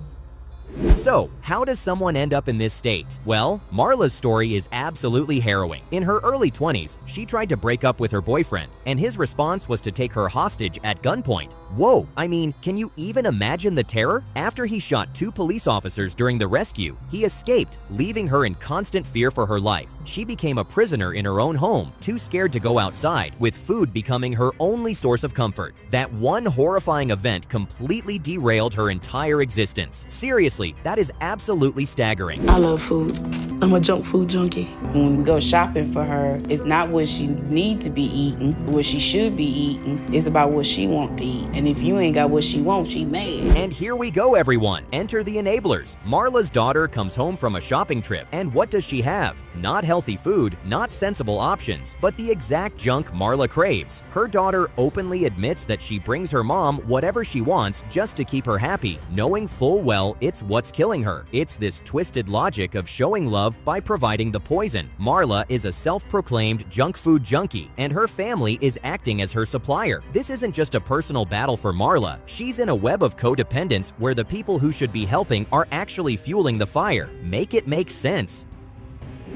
So, how does someone end up in this state? Well, Marla's story is absolutely harrowing. In her early 20s, she tried to break up with her boyfriend, and his response was to take her hostage at gunpoint. Whoa, I mean, can you even imagine the terror? After he shot 2 police officers during the rescue, he escaped, leaving her in constant fear for her life. She became a prisoner in her own home, too scared to go outside, with food becoming her only source of comfort. That one horrifying event completely derailed her entire existence. Seriously, that is absolutely staggering. I love food. I'm a junk food junkie. When we go shopping for her, it's not what she needs to be eating, what she should be eating. It's about what she wants to eat. And if you ain't got what she wants, she mad. And here we go, everyone. Enter the enablers. Marla's daughter comes home from a shopping trip, and what does she have? Not healthy food, not sensible options, but the exact junk Marla craves. Her daughter openly admits that she brings her mom whatever she wants just to keep her happy, knowing full well it's what's killing her. It's this twisted logic of showing love by providing the poison. Marla is a self-proclaimed junk food junkie, and her family is acting as her supplier. This isn't just a personal battle for Marla. She's in a web of codependence where the people who should be helping are actually fueling the fire. Make it make sense.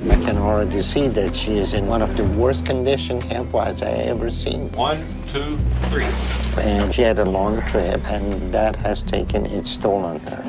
I can already see that she is in one of the worst conditions health-wise I ever seen. 1, 2, 3. And she had a long trip, and that has taken its toll on her.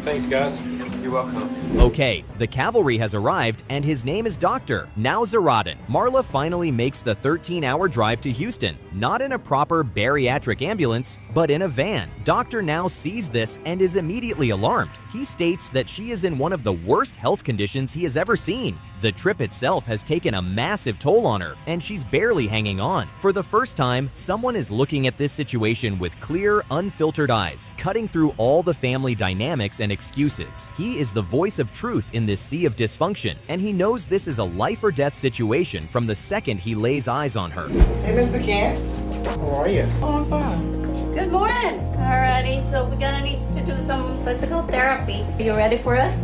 Thanks, guys. You're welcome. Okay, the cavalry has arrived, and his name is Dr. Now Zaradin. Marla finally makes the 13-hour drive to Houston, not in a proper bariatric ambulance, but in a van. Dr. Now sees this and is immediately alarmed. He states that she is in one of the worst health conditions he has ever seen. The trip itself has taken a massive toll on her, and she's barely hanging on. For the first time, someone is looking at this situation with clear, unfiltered eyes, cutting through all the family dynamics and excuses. He is the voice of truth in this sea of dysfunction, and he knows this is a life or death situation from the second he lays eyes on her. Hey, Mr. Kent. How are you? Oh, I'm fine. Good morning. Alrighty, so we're gonna need to do some physical therapy. Are you ready for us?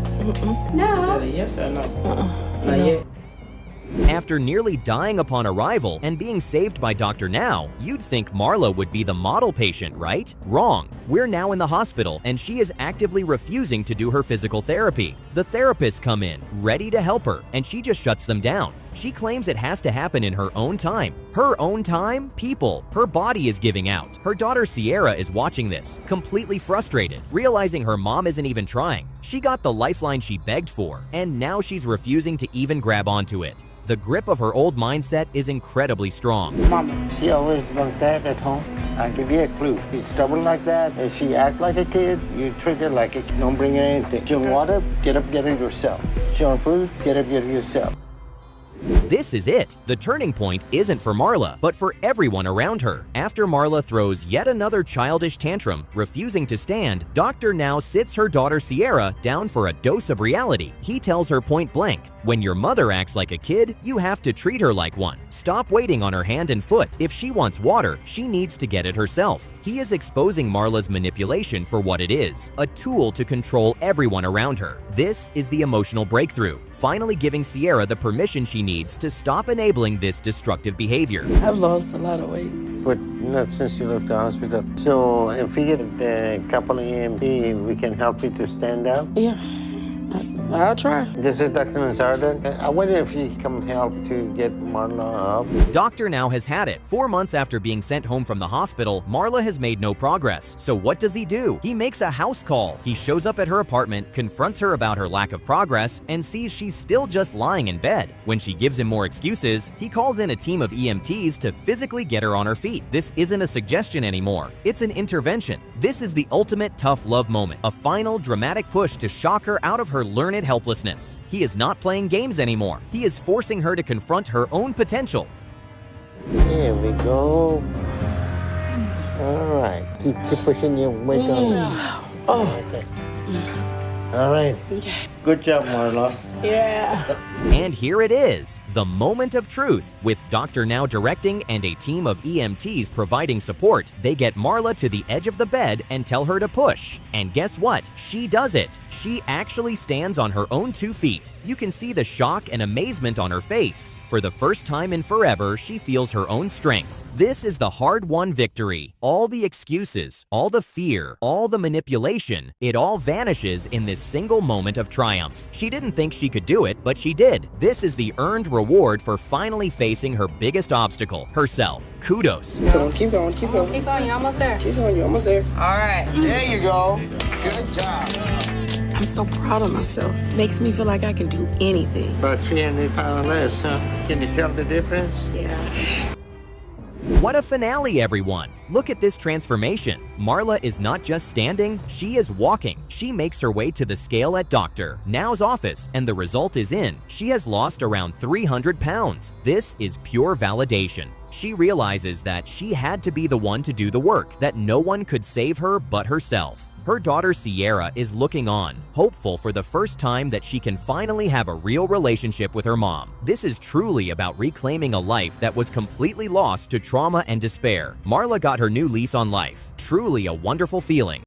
No. Yes or no? Not yet. After nearly dying upon arrival and being saved by Dr. Now, you'd think Marla would be the model patient, right? Wrong. We're now in the hospital, and she is actively refusing to do her physical therapy. The therapists come in, ready to help her, and she just shuts them down. She claims it has to happen in her own time. Her own time? People, her body is giving out. Her daughter Sierra is watching this, completely frustrated, realizing her mom isn't even trying. She got the lifeline she begged for, and now she's refusing to even grab onto it. The grip of her old mindset is incredibly strong. Mama, she always like that at home. I'll give you a clue. She's stubborn like that. If she act like a kid, you treat her like a kid. Don't bring her anything. She want water, get up, get it yourself. She want food, get up, get it yourself. This is it. The turning point isn't for Marla, but for everyone around her. After Marla throws yet another childish tantrum, refusing to stand, Doctor now sits her daughter Sierra down for a dose of reality. He tells her point blank, when your mother acts like a kid, you have to treat her like one. Stop waiting on her hand and foot. If she wants water, she needs to get it herself. He is exposing Marla's manipulation for what it is, a tool to control everyone around her. This is the emotional breakthrough, finally giving Sierra the permission she needs to stop enabling this destructive behavior. I've lost a lot of weight. But not since you left the hospital. So if we get a couple of EMT, we can help you to stand up? Yeah, I'll try. This is Dr. Nazarda. I wonder if you can come help to get Marla up. Doctor now has had it. 4 months after being sent home from the hospital, Marla has made no progress. So what does he do? He makes a house call. He shows up at her apartment, confronts her about her lack of progress, and sees she's still just lying in bed. When she gives him more excuses, he calls in a team of EMTs to physically get her on her feet. This isn't a suggestion anymore. It's an intervention. This is the ultimate tough love moment, a final dramatic push to shock her out of her learned helplessness. He is not playing games anymore. He is forcing her to confront her own potential. Here we go. All right. Keep pushing your weight on. Oh. Okay. All right. Good job, Marla. Yeah. And here it is, the moment of truth. With Doctor now directing and a team of EMTs providing support, they get Marla to the edge of the bed and tell her to push. And guess what? She does it. She actually stands on her own 2 feet. You can see the shock and amazement on her face. For the first time in forever, she feels her own strength. This is the hard-won victory. All the excuses, all the fear, all the manipulation, it all vanishes in this single moment of triumph. She didn't think she could do it, but she did. This is the earned reward for finally facing her biggest obstacle, herself. Kudos. Keep going, keep going, keep going. Keep going, you're almost there. Keep going, you're almost there. All right. There you go. Good job. I'm so proud of myself. Makes me feel like I can do anything. About 300 pounds less, huh? Can you tell the difference? Yeah. What a finale, everyone! Look at this transformation. Marla is not just standing, she is walking. She makes her way to the scale at Dr. Now's office, and the result is in. She has lost around 300 pounds. This is pure validation. She realizes that she had to be the one to do the work, that no one could save her but herself. Her daughter Sierra is looking on, hopeful for the first time that she can finally have a real relationship with her mom. This is truly about reclaiming a life that was completely lost to trauma and despair. Marla got her new lease on life. Truly a wonderful feeling.